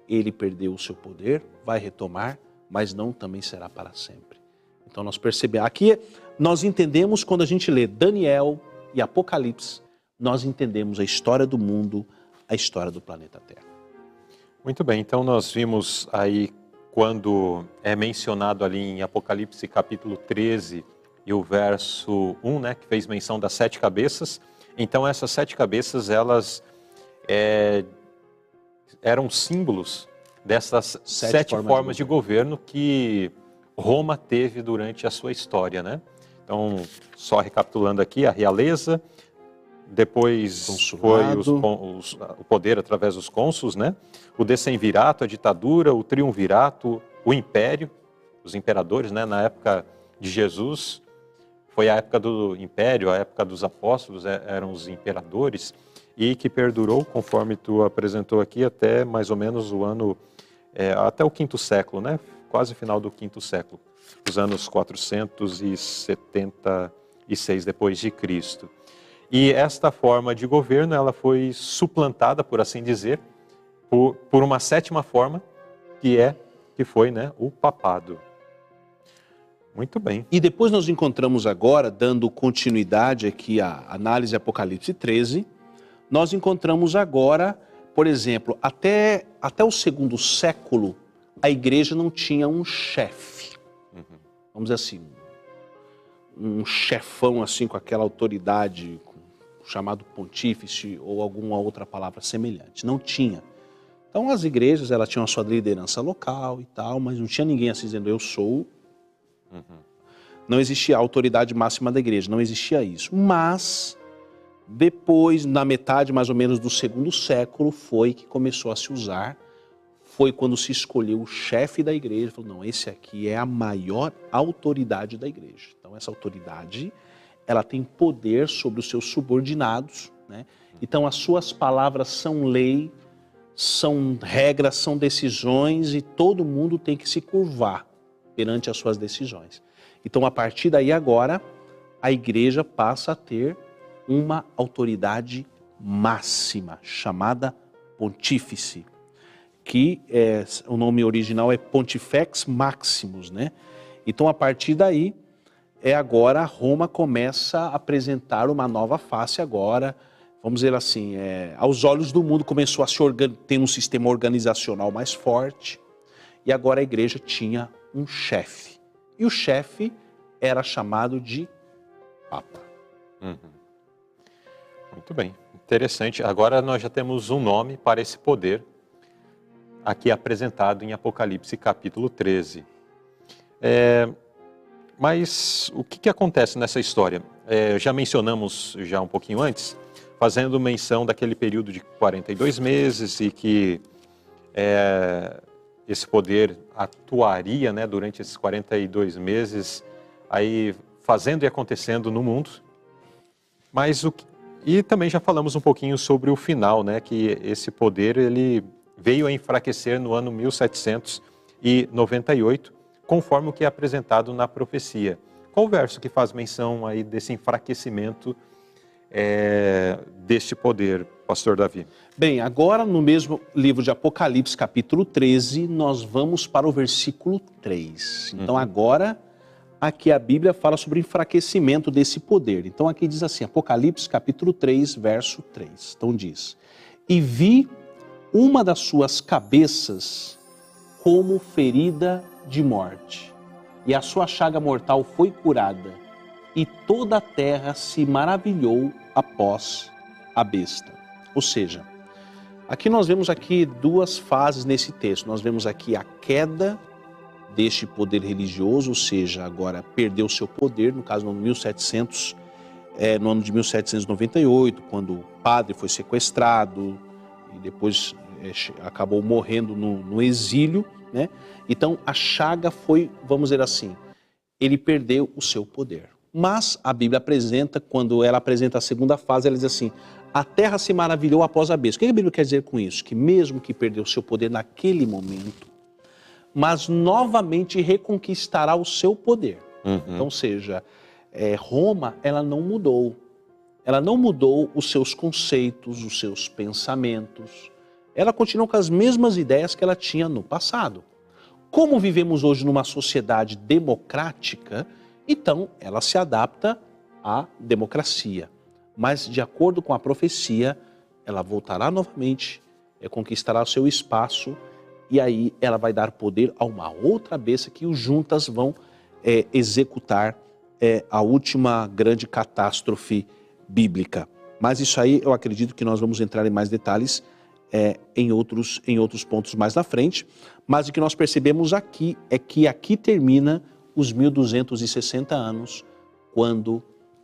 ele perdeu o seu poder, vai retomar, mas não também será para sempre. Então nós percebemos, aqui nós entendemos quando a gente lê Daniel, e Apocalipse, nós entendemos a história do mundo, a história do planeta Terra. Muito bem, então nós vimos aí quando é mencionado ali em Apocalipse capítulo 13 e o verso 1, né, que fez menção das 7 cabeças. Então essas 7 cabeças, elas eram símbolos dessas 7 formas de governo que Roma teve durante a sua história, né? Então, só recapitulando aqui, a realeza, depois foi o poder através dos cônsules, né? O decemvirato, a ditadura, o triunvirato, o império, os imperadores, né? Na época de Jesus, foi a época do império, a época dos apóstolos, eram os imperadores, e que perdurou, conforme tu apresentou aqui, até mais ou menos o ano, até o 5º século, né? Quase final do 5º século, os anos 476 depois de Cristo. E esta forma de governo, ela foi suplantada, por assim dizer, por uma 7ª forma, que foi, né, o papado. Muito bem. E depois nós encontramos agora, dando continuidade aqui à análise de Apocalipse 13, nós encontramos agora, por exemplo, até o 2º século, a igreja não tinha um chefe. Vamos dizer assim, um chefão assim com aquela autoridade chamado pontífice ou alguma outra palavra semelhante. Não tinha. Então as igrejas, elas tinham a sua liderança local e tal, mas não tinha ninguém assim dizendo eu sou. Não existia a autoridade máxima da igreja, não existia isso. Mas depois, na metade mais ou menos do 2º século, foi que começou a se usar. Foi quando se escolheu o chefe da igreja, falou, não, esse aqui é a maior autoridade da igreja. Então essa autoridade, ela tem poder sobre os seus subordinados, né? Então as suas palavras são lei, são regras, são decisões e todo mundo tem que se curvar perante as suas decisões. Então a partir daí agora, a igreja passa a ter uma autoridade máxima, chamada pontífice, que o nome original é Pontifex Maximus, né? Então a partir daí, agora Roma começa a apresentar uma nova face agora, vamos dizer assim, aos olhos do mundo começou a ter um sistema organizacional mais forte, e agora a igreja tinha um chefe. E o chefe era chamado de Papa. Muito bem, interessante. Agora nós já temos um nome para esse poder, aqui apresentado em Apocalipse capítulo 13. Mas o que acontece nessa história? Já mencionamos já um pouquinho antes, fazendo menção daquele período de 42 meses e que esse poder atuaria, né, durante esses 42 meses, aí fazendo e acontecendo no mundo. Mas e também já falamos um pouquinho sobre o final, né, que esse poder ele veio a enfraquecer no ano 1798, conforme o que é apresentado na profecia. Qual o verso que faz menção aí desse enfraquecimento deste poder, pastor Davi? Bem, agora no mesmo livro de Apocalipse, capítulo 13, nós vamos para o versículo 3. Então agora, aqui a Bíblia fala sobre o enfraquecimento desse poder. Então aqui diz assim, Apocalipse, capítulo 3, verso 3. Então diz, e vi uma das suas cabeças como ferida de morte, e a sua chaga mortal foi curada, e toda a terra se maravilhou após a besta. Ou seja, aqui nós vemos aqui duas fases nesse texto. Nós vemos aqui a queda deste poder religioso, ou seja, agora perdeu seu poder, no caso no ano de 1798, quando o padre foi sequestrado e depois acabou morrendo no exílio, né? Então a chaga foi, vamos dizer assim, ele perdeu o seu poder. Mas a Bíblia apresenta, quando ela apresenta a segunda fase, ela diz assim, a terra se maravilhou após a besta. O que a Bíblia quer dizer com isso? Que mesmo que perdeu o seu poder naquele momento, mas novamente reconquistará o seu poder. Então, ou seja, Roma, ela não mudou. Ela não mudou os seus conceitos, os seus pensamentos. Ela continua com as mesmas ideias que ela tinha no passado. Como vivemos hoje numa sociedade democrática, então ela se adapta à democracia. mas de acordo com a profecia, ela voltará novamente, conquistará o seu espaço, e aí ela vai dar poder a uma outra besta que os juntas vão executar a última grande catástrofe bíblica. Mas isso aí eu acredito que nós vamos entrar em mais detalhes em outros pontos mais na frente. Mas o que nós percebemos aqui é que aqui termina os 1260 anos, quando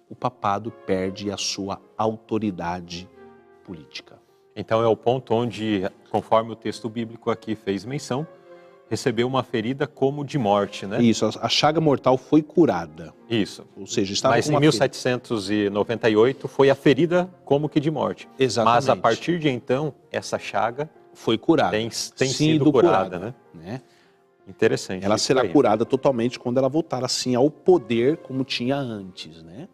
o papado perde a sua autoridade política. Então é o ponto onde, conforme o texto bíblico aqui fez menção, recebeu uma ferida como de morte, né? Isso, a chaga mortal foi curada. Isso. Ou seja, estava Mas com em uma 1798 foi a ferida como que de morte. Exatamente. Mas a partir de então, essa chaga foi curada. Tem sido curada, né? Interessante. Ela será curada totalmente quando ela voltar assim ao poder como tinha antes, né?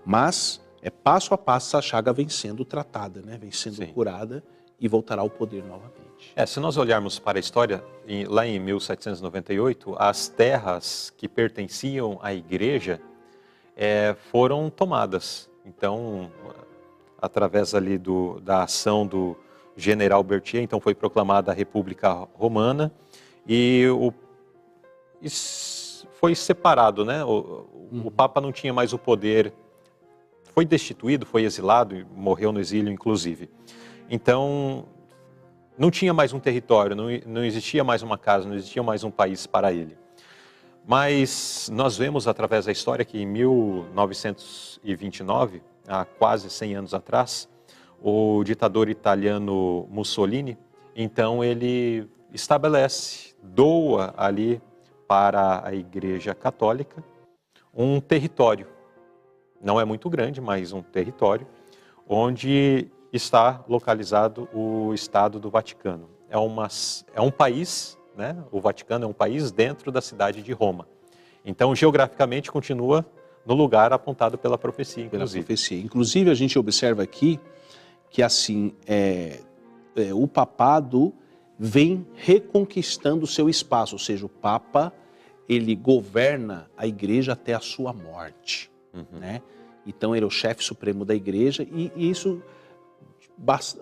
Mas passo a passo essa chaga vem sendo tratada, né? Vem sendo curada e voltará ao poder novamente. Se nós olharmos para a história, lá em 1798, as terras que pertenciam à igreja foram tomadas. Então, através ali da ação do general Berthier, então foi proclamada a República Romana e foi separado, né? O Papa não tinha mais o poder, foi destituído, foi exilado e morreu no exílio, inclusive. Então, não tinha mais um território, não existia mais uma casa, não existia mais um país para ele. Mas nós vemos através da história que em 1929, há quase 100 anos atrás, o ditador italiano Mussolini, então ele doa ali para a Igreja Católica um território. Não é muito grande, mas um território, onde está localizado o Estado do Vaticano. É um país, né? O Vaticano é um país dentro da cidade de Roma. Então, geograficamente, continua no lugar apontado pela profecia, inclusive. Inclusive, a gente observa aqui que assim, o papado vem reconquistando o seu espaço, ou seja, o Papa, ele governa a igreja até a sua morte, né? Então ele é o chefe supremo da igreja e isso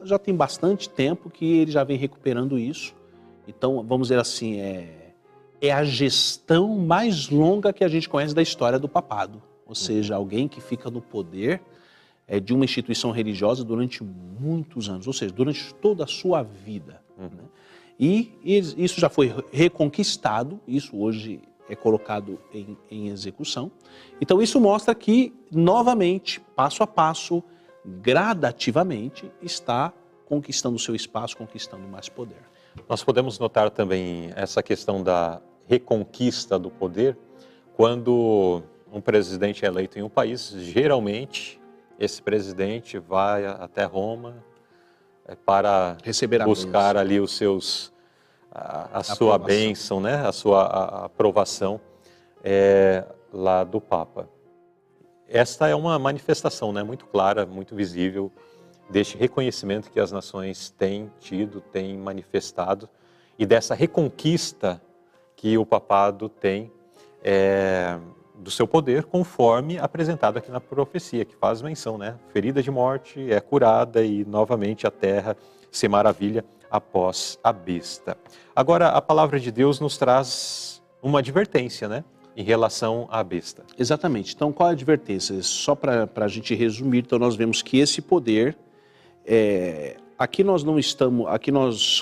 já tem bastante tempo que ele já vem recuperando isso. Então, vamos dizer assim, é a gestão mais longa que a gente conhece da história do papado, ou seja, alguém que fica no poder de uma instituição religiosa durante muitos anos, ou seja, durante toda a sua vida. Né? E isso já foi reconquistado, isso hoje é colocado em execução. Então isso mostra que, novamente, passo a passo, gradativamente, está conquistando o seu espaço, conquistando mais poder. Nós podemos notar também essa questão da reconquista do poder, quando um presidente é eleito em um país, geralmente esse presidente vai até Roma para receber buscar ali os seus, a sua bênção, né? A sua aprovação lá do Papa. Esta é uma manifestação, né? Muito clara, muito visível, deste reconhecimento que as nações têm tido, têm manifestado, e dessa reconquista que o papado tem do seu poder, conforme apresentado aqui na profecia, que faz menção, né? Ferida de morte é curada e novamente a terra se maravilha após a besta. Agora, a palavra de Deus nos traz uma advertência, né? Em relação à besta. Exatamente. Então, qual é a advertência? Só para a gente resumir, então nós vemos que esse poder, aqui nós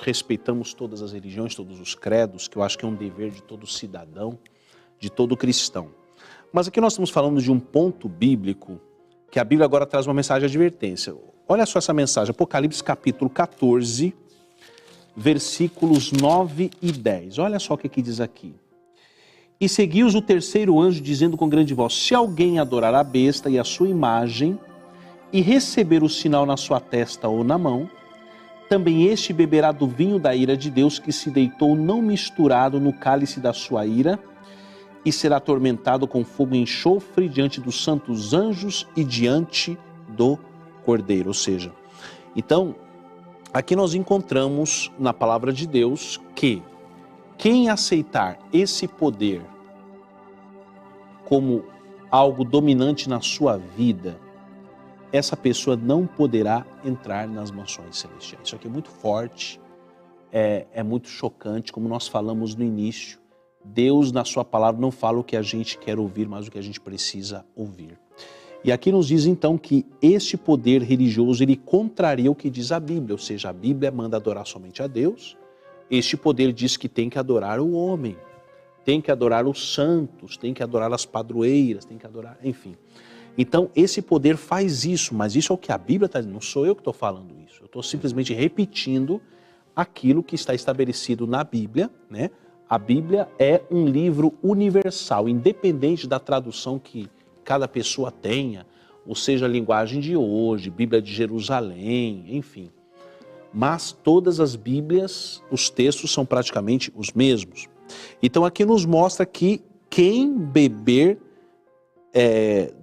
respeitamos todas as religiões, todos os credos, que eu acho que é um dever de todo cidadão, de todo cristão. Mas aqui nós estamos falando de um ponto bíblico, que a Bíblia agora traz uma mensagem de advertência. Olha só essa mensagem, Apocalipse capítulo 14, versículos 9 e 10. Olha só o que diz aqui. E seguiu-os o terceiro anjo, dizendo com grande voz: se alguém adorar a besta e a sua imagem, e receber o sinal na sua testa ou na mão, também este beberá do vinho da ira de Deus, que se deitou não misturado no cálice da sua ira, e será atormentado com fogo e enxofre diante dos santos anjos e diante do Cordeiro. Ou seja, então, aqui nós encontramos na palavra de Deus que quem aceitar esse poder como algo dominante na sua vida, essa pessoa não poderá entrar nas mansões celestiais. Isso aqui é muito forte, é muito chocante, como nós falamos no início. Deus, na sua palavra, não fala o que a gente quer ouvir, mas o que a gente precisa ouvir. E aqui nos diz então que este poder religioso, ele contraria o que diz a Bíblia, ou seja, a Bíblia manda adorar somente a Deus. Este poder diz que tem que adorar o homem, tem que adorar os santos, tem que adorar as padroeiras, tem que adorar, enfim. Então, esse poder faz isso, mas isso é o que a Bíblia está dizendo, não sou eu que estou falando isso. Eu estou simplesmente repetindo aquilo que está estabelecido na Bíblia, né? A Bíblia é um livro universal, independente da tradução que cada pessoa tenha, ou seja, a linguagem de hoje, Bíblia de Jerusalém, enfim. Mas todas as Bíblias, os textos são praticamente os mesmos. Então aqui nos mostra que quem beber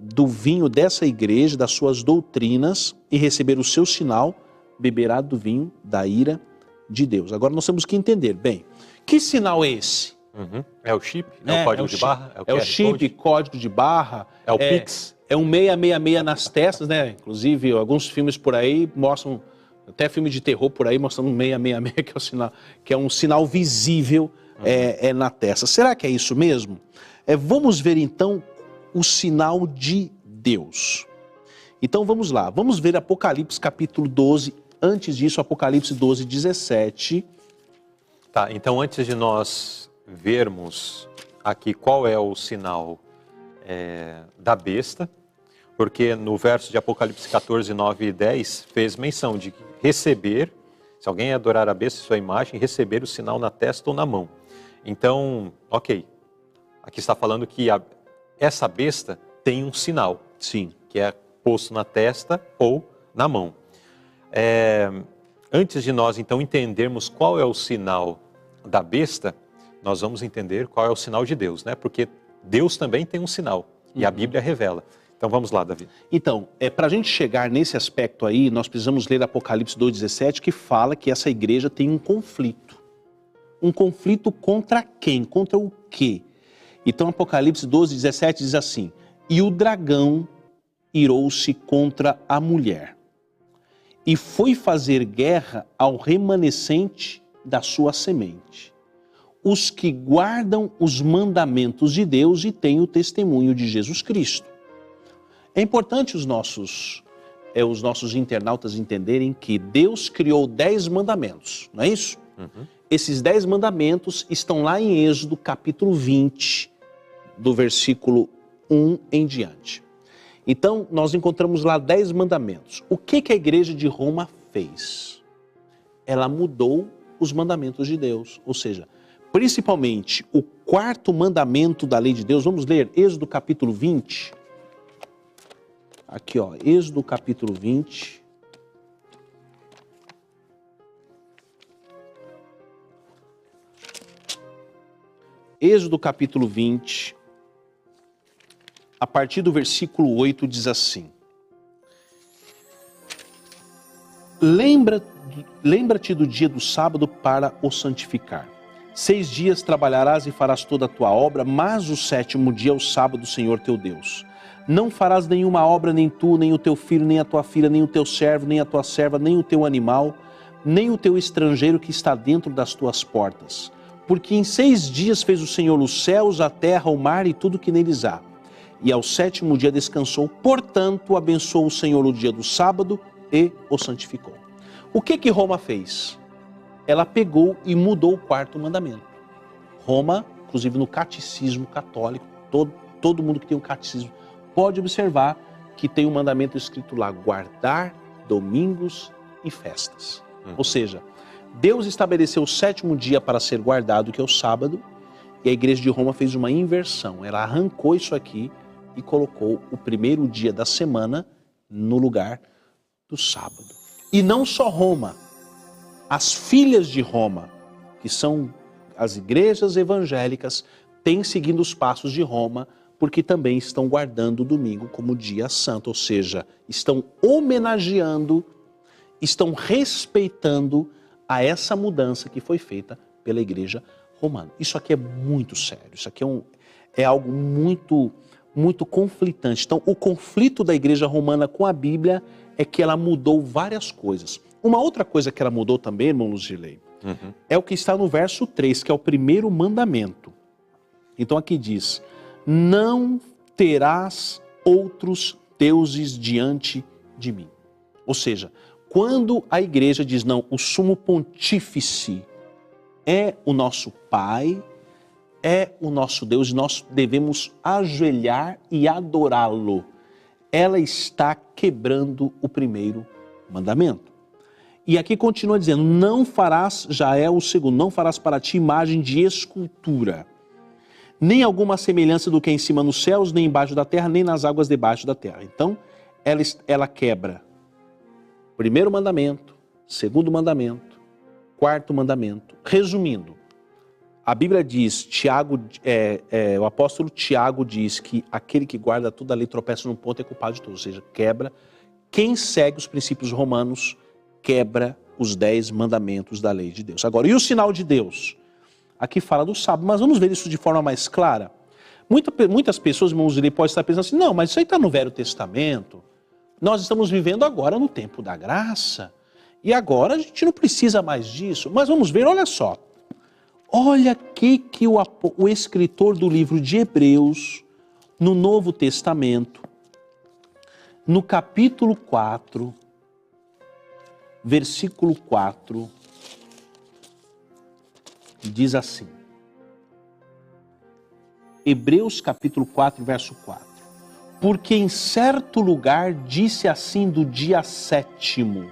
do vinho dessa igreja, das suas doutrinas, e receber o seu sinal, beberá do vinho da ira de Deus. Agora nós temos que entender, bem, que sinal é esse? Uhum. É o chip? É o código de barra? É o chip, código de barra. É o Pix? É um 666 nas testas, né? Inclusive, alguns filmes por aí mostram, até filme de terror por aí, mostrando um 666, que é o sinal, que é um sinal visível na testa. Será que é isso mesmo? Vamos ver então o sinal de Deus. Então vamos lá, vamos ver Apocalipse capítulo 12, antes disso Apocalipse 12, 17. Tá, então antes de nós vermos aqui qual é o sinal da besta, porque no verso de Apocalipse 14, 9 e 10 fez menção de receber, se alguém adorar a besta, sua imagem, receber o sinal na testa ou na mão. Então, ok, aqui está falando que essa besta tem um sinal, sim, que é posto na testa ou na mão. Antes de nós então entendermos qual é o sinal da besta, nós vamos entender qual é o sinal de Deus, né? Porque Deus também tem um sinal e a Bíblia revela. Então vamos lá, Davi. Então, para a gente chegar nesse aspecto aí, nós precisamos ler Apocalipse 2,17, que fala que essa igreja tem um conflito. Um conflito contra quem? Contra o quê? Então Apocalipse 12,17 diz assim: e o dragão irou-se contra a mulher e foi fazer guerra ao remanescente da sua semente, os que guardam os mandamentos de Deus e têm o testemunho de Jesus Cristo. É importante os nossos internautas entenderem que Deus criou 10 mandamentos, não é isso? Uhum. Esses 10 mandamentos estão lá em Êxodo capítulo 20, do versículo 1 em diante. Então, nós encontramos lá 10 mandamentos. O que a igreja de Roma fez? Ela mudou os mandamentos de Deus, ou seja, principalmente o 4º mandamento da lei de Deus. Vamos ler Êxodo capítulo 20. Aqui, ó, Êxodo capítulo 20. Êxodo capítulo 20, a partir do versículo 8 diz assim: Lembra-te do dia do sábado para o santificar. 6 dias trabalharás e farás toda a tua obra, mas o 7º dia é o sábado do Senhor teu Deus. Não farás nenhuma obra, nem tu, nem o teu filho, nem a tua filha, nem o teu servo, nem a tua serva, nem o teu animal, nem o teu estrangeiro que está dentro das tuas portas. Porque em 6 dias fez o Senhor os céus, a terra, o mar e tudo que neles há. E ao 7º dia descansou, portanto abençoou o Senhor o dia do sábado e o santificou. O que Roma fez? Ela pegou e mudou o 4º mandamento. Roma, inclusive no catecismo católico, todo mundo que tem um catecismo pode observar que tem um mandamento escrito lá: guardar domingos e festas. Ou seja, Deus estabeleceu o 7º dia para ser guardado, que é o sábado, e a igreja de Roma fez uma inversão. Ela arrancou isso aqui e colocou o 1º dia da semana no lugar do sábado. E não só Roma, as filhas de Roma, que são as igrejas evangélicas, têm seguido os passos de Roma, porque também estão guardando o domingo como dia santo, ou seja, estão homenageando, estão respeitando a essa mudança que foi feita pela igreja romana. Isso aqui é muito sério, isso aqui é algo muito, muito conflitante. Então, o conflito da igreja romana com a Bíblia é que ela mudou várias coisas. Uma outra coisa que ela mudou também, irmão Luzirley, é o que está no verso 3, que é o primeiro mandamento. Então aqui diz, não terás outros deuses diante de mim. Ou seja, quando a igreja diz, não, o sumo pontífice é o nosso Pai, é o nosso Deus, e nós devemos ajoelhar e adorá-lo, ela está quebrando o primeiro mandamento. E aqui continua dizendo, não farás, já é o segundo, não farás para ti imagem de escultura, nem alguma semelhança do que é em cima nos céus, nem embaixo da terra, nem nas águas debaixo da terra. Então, ela quebra primeiro mandamento, segundo mandamento, quarto mandamento. Resumindo, a Bíblia diz, o apóstolo Tiago diz que aquele que guarda toda a lei tropeça num ponto é culpado de tudo, ou seja, quebra. Quem segue os princípios romanos quebra os 10 mandamentos da lei de Deus. Agora, e o sinal de Deus? Aqui fala do sábado, mas vamos ver isso de forma mais clara. Muitas pessoas, irmãos, podem estar pensando assim, não, mas isso aí está no Velho Testamento. Nós estamos vivendo agora no tempo da graça. E agora a gente não precisa mais disso. Mas vamos ver, olha só. Olha que o escritor do livro de Hebreus, no Novo Testamento, no capítulo 4, versículo 4, diz assim. Hebreus capítulo 4, verso 4. Porque em certo lugar disse assim do dia 7º,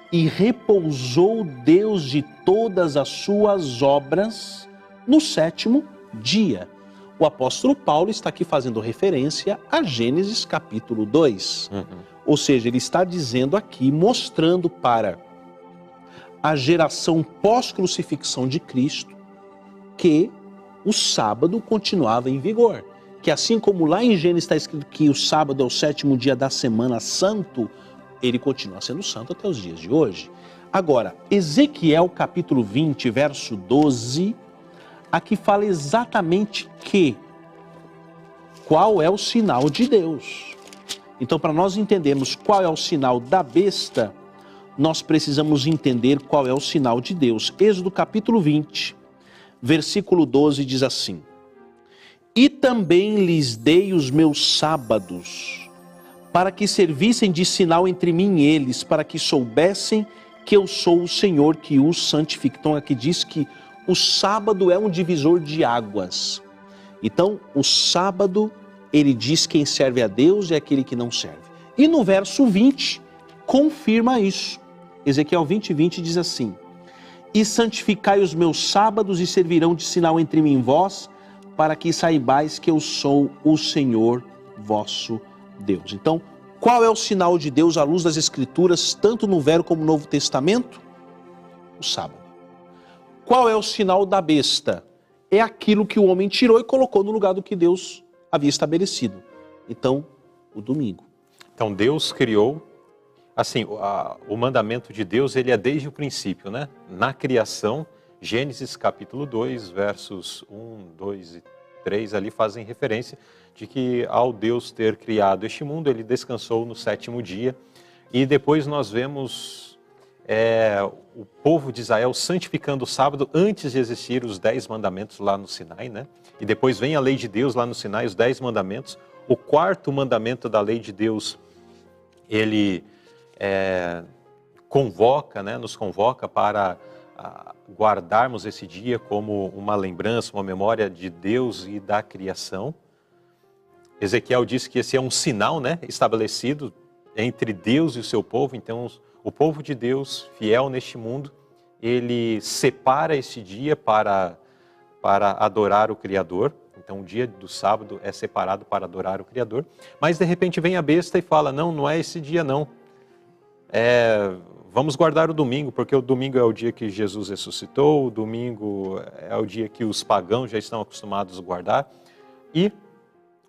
e repousou Deus de todas as suas obras no 7º dia. O apóstolo Paulo está aqui fazendo referência a Gênesis capítulo 2. Ou seja, ele está dizendo aqui, mostrando para a geração pós-crucifixão de Cristo que o sábado continuava em vigor. Que assim como lá em Gênesis está escrito que o sábado é o 7º dia da semana santo, ele continua sendo santo até os dias de hoje. Agora, Ezequiel capítulo 20, verso 12, aqui fala exatamente qual é o sinal de Deus. Então, para nós entendermos qual é o sinal da besta, nós precisamos entender qual é o sinal de Deus. Êxodo capítulo 20, versículo 12 diz assim: E também lhes dei os meus sábados, para que servissem de sinal entre mim e eles, para que soubessem que eu sou o Senhor que os santifica. Então aqui diz que o sábado é um divisor de águas. Então o sábado, ele diz quem serve a Deus é aquele que não serve. E no verso 20, confirma isso. Ezequiel 20, 20 diz assim: E santificai os meus sábados e servirão de sinal entre mim e vós, para que saibais que eu sou o Senhor vosso Deus. Então, qual é o sinal de Deus à luz das Escrituras, tanto no Velho como no Novo Testamento? O sábado. Qual é o sinal da besta? É aquilo que o homem tirou e colocou no lugar do que Deus havia estabelecido. Então, o domingo. Então, Deus criou, assim, o mandamento de Deus, ele é desde o princípio, né? Na criação, Gênesis capítulo 2, versos 1, 2 e 3 ali fazem referência de que ao Deus ter criado este mundo, ele descansou no 7º dia. E depois nós vemos o povo de Israel santificando o sábado antes de existir os 10 mandamentos lá no Sinai, né? E depois vem a lei de Deus lá no Sinai, os 10 mandamentos. O 4º mandamento da lei de Deus, ele nos convoca para guardarmos esse dia como uma lembrança, uma memória de Deus e da criação. Ezequiel disse que esse é um sinal, né, estabelecido entre Deus e o seu povo. Então, o povo de Deus, fiel neste mundo, ele separa esse dia para adorar o Criador. Então, o dia do sábado é separado para adorar o Criador. Mas, de repente, vem a besta e fala, não é esse dia, não. Vamos guardar o domingo, porque o domingo é o dia que Jesus ressuscitou, o domingo é o dia que os pagãos já estão acostumados a guardar. E,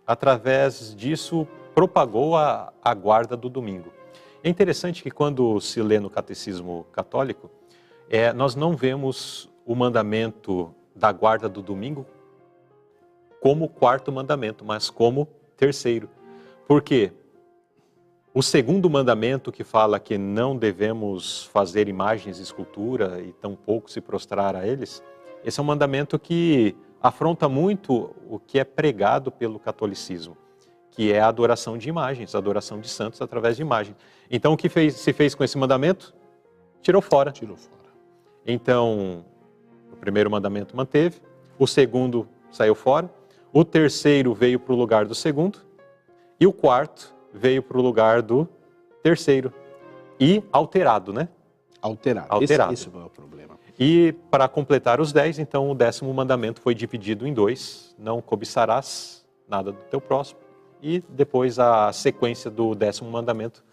através disso, propagou a guarda do domingo. É interessante que quando se lê no Catecismo Católico, nós não vemos o mandamento da guarda do domingo como quarto mandamento, mas como terceiro. Por quê? O segundo mandamento, que fala que não devemos fazer imagens de escultura e tampouco se prostrar a eles, esse é um mandamento que afronta muito o que é pregado pelo catolicismo, que é a adoração de imagens, a adoração de santos através de imagens. Então, o que se fez com esse mandamento? Tirou fora. Tirou fora. Então, o primeiro mandamento manteve, o segundo saiu fora, o terceiro veio para o lugar do segundo, e o quarto veio para o lugar do terceiro. E alterado, né? Alterado. Esse foi o problema. E para completar os 10, então o 10º mandamento foi dividido em 2. Não cobiçarás nada do teu próximo. E depois a sequência do 10º mandamento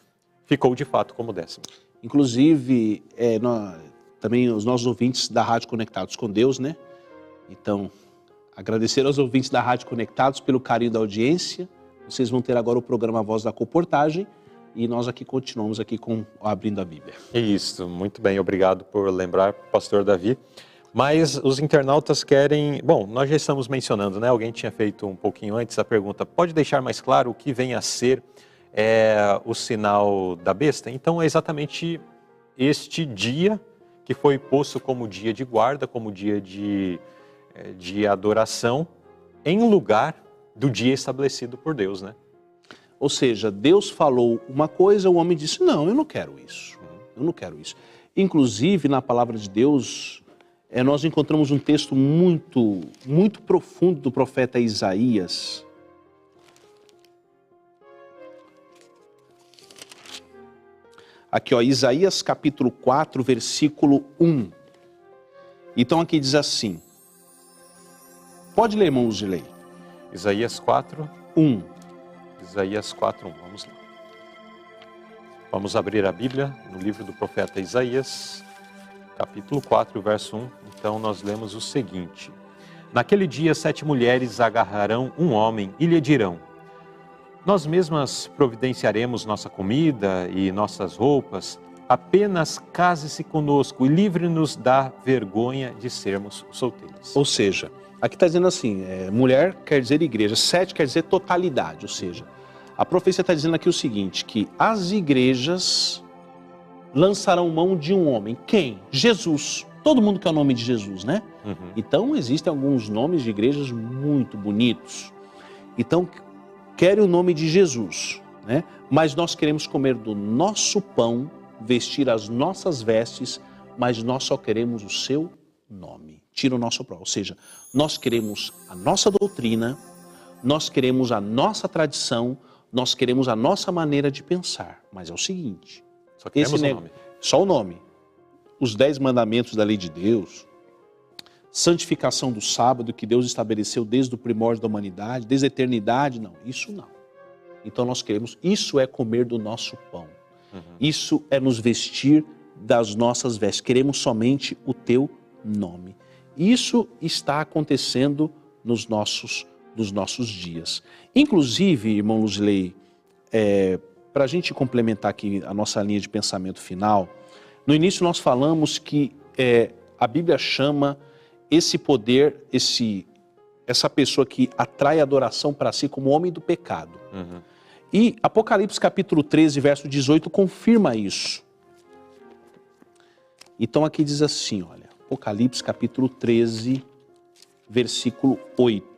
ficou de fato como 10º. Inclusive, também os nossos ouvintes da Rádio Conectados com Deus, né? Então, agradecer aos ouvintes da Rádio Conectados pelo carinho da audiência. Vocês vão ter agora o programa Voz da Comportagem e nós aqui continuamos aqui com o Abrindo a Bíblia. Isso, muito bem, obrigado por lembrar, pastor Davi. Mas os internautas querem... Bom, nós já estamos mencionando, né? Alguém tinha feito um pouquinho antes a pergunta, pode deixar mais claro o que vem a ser o sinal da besta? Então é exatamente este dia que foi posto como dia de guarda, como dia de adoração, em lugar do dia estabelecido por Deus, né? Ou seja, Deus falou uma coisa, o homem disse, não, eu não quero isso, eu não quero isso. Inclusive, na palavra de Deus, nós encontramos um texto muito, muito profundo do profeta Isaías. Aqui, ó, Isaías capítulo 4, versículo 1. Então aqui diz assim, pode ler, irmão Luzilei. Isaías 4, 1. Isaías 4, 1, vamos lá. Vamos abrir a Bíblia no livro do profeta Isaías, capítulo 4, verso 1. Então nós lemos o seguinte. Naquele dia 7 mulheres agarrarão um homem e lhe dirão, nós mesmas providenciaremos nossa comida e nossas roupas, apenas case-se conosco e livre-nos da vergonha de sermos solteiros. Ou seja, aqui está dizendo assim, mulher quer dizer igreja, 7 quer dizer totalidade, ou seja, a profecia está dizendo aqui o seguinte, que as igrejas lançarão mão de um homem. Quem? Jesus. Todo mundo quer o nome de Jesus, né? Uhum. Então existem alguns nomes de igrejas muito bonitos. Então, querem o nome de Jesus, né? Mas nós queremos comer do nosso pão, vestir as nossas vestes, mas nós só queremos o seu nome. Tira o nosso pão. Ou seja, nós queremos a nossa doutrina, nós queremos a nossa tradição, nós queremos a nossa maneira de pensar. Mas é o seguinte... Só queremos o nome. Só o nome. Os 10 mandamentos da lei de Deus, santificação do sábado que Deus estabeleceu desde o primórdio da humanidade, desde a eternidade, não. Isso não. Então nós queremos, isso é comer do nosso pão. Uhum. Isso é nos vestir das nossas vestes. Queremos somente o teu nome. Isso está acontecendo nos nossos dias. Inclusive, irmão Luzilei, para a gente complementar aqui a nossa linha de pensamento final, no início nós falamos que a Bíblia chama esse poder, essa pessoa que atrai adoração para si como homem do pecado. Uhum. E Apocalipse capítulo 13, verso 18, confirma isso. Então aqui diz assim, olha, Apocalipse capítulo 13, versículo 8.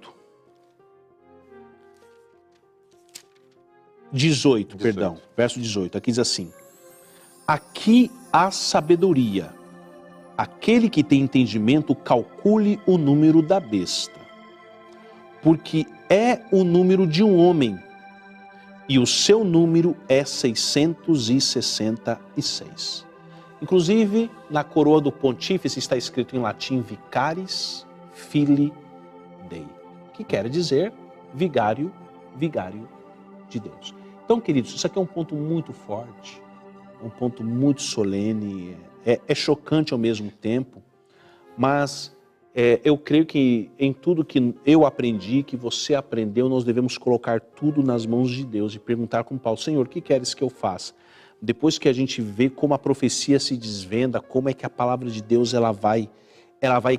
18, perdão, verso 18, aqui diz assim, aqui há sabedoria, aquele que tem entendimento calcule o número da besta, porque é o número de um homem, e o seu número é 666. Inclusive, na coroa do pontífice está escrito em latim Vicaris Filii Dei, que quer dizer vigário de Deus. Então, queridos, isso aqui é um ponto muito forte, um ponto muito solene, é chocante ao mesmo tempo, mas eu creio que em tudo que eu aprendi, que você aprendeu, nós devemos colocar tudo nas mãos de Deus e perguntar com Paulo, Senhor, o que queres que eu faça? Depois que a gente vê como a profecia se desvenda, como é que a palavra de Deus ela vai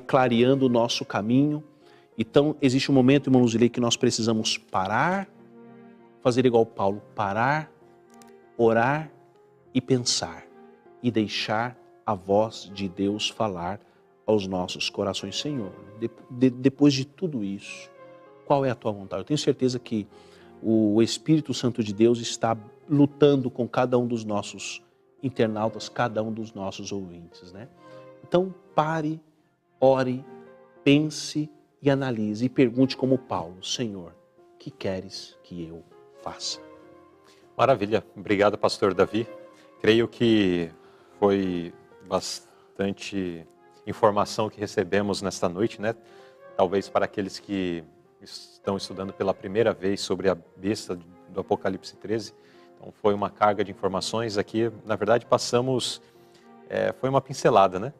clareando o nosso caminho, Então, existe um momento, irmão Luzilei, que nós precisamos parar, fazer igual Paulo, parar, orar e pensar, e deixar a voz de Deus falar aos nossos corações. Senhor, depois de tudo isso, qual é a tua vontade? Eu tenho certeza que o Espírito Santo de Deus está lutando com cada um dos nossos internautas, cada um dos nossos ouvintes, né? Então, pare, ore, pense e analise e pergunte como Paulo: Senhor, o que queres que eu faça? Maravilha, obrigado, pastor Davi. Creio que foi bastante informação que recebemos nesta noite, né? Talvez para aqueles que estão estudando pela primeira vez sobre a besta do Apocalipse 13. Então foi uma carga de informações aqui. Na verdade, passamos, foi uma pincelada, né?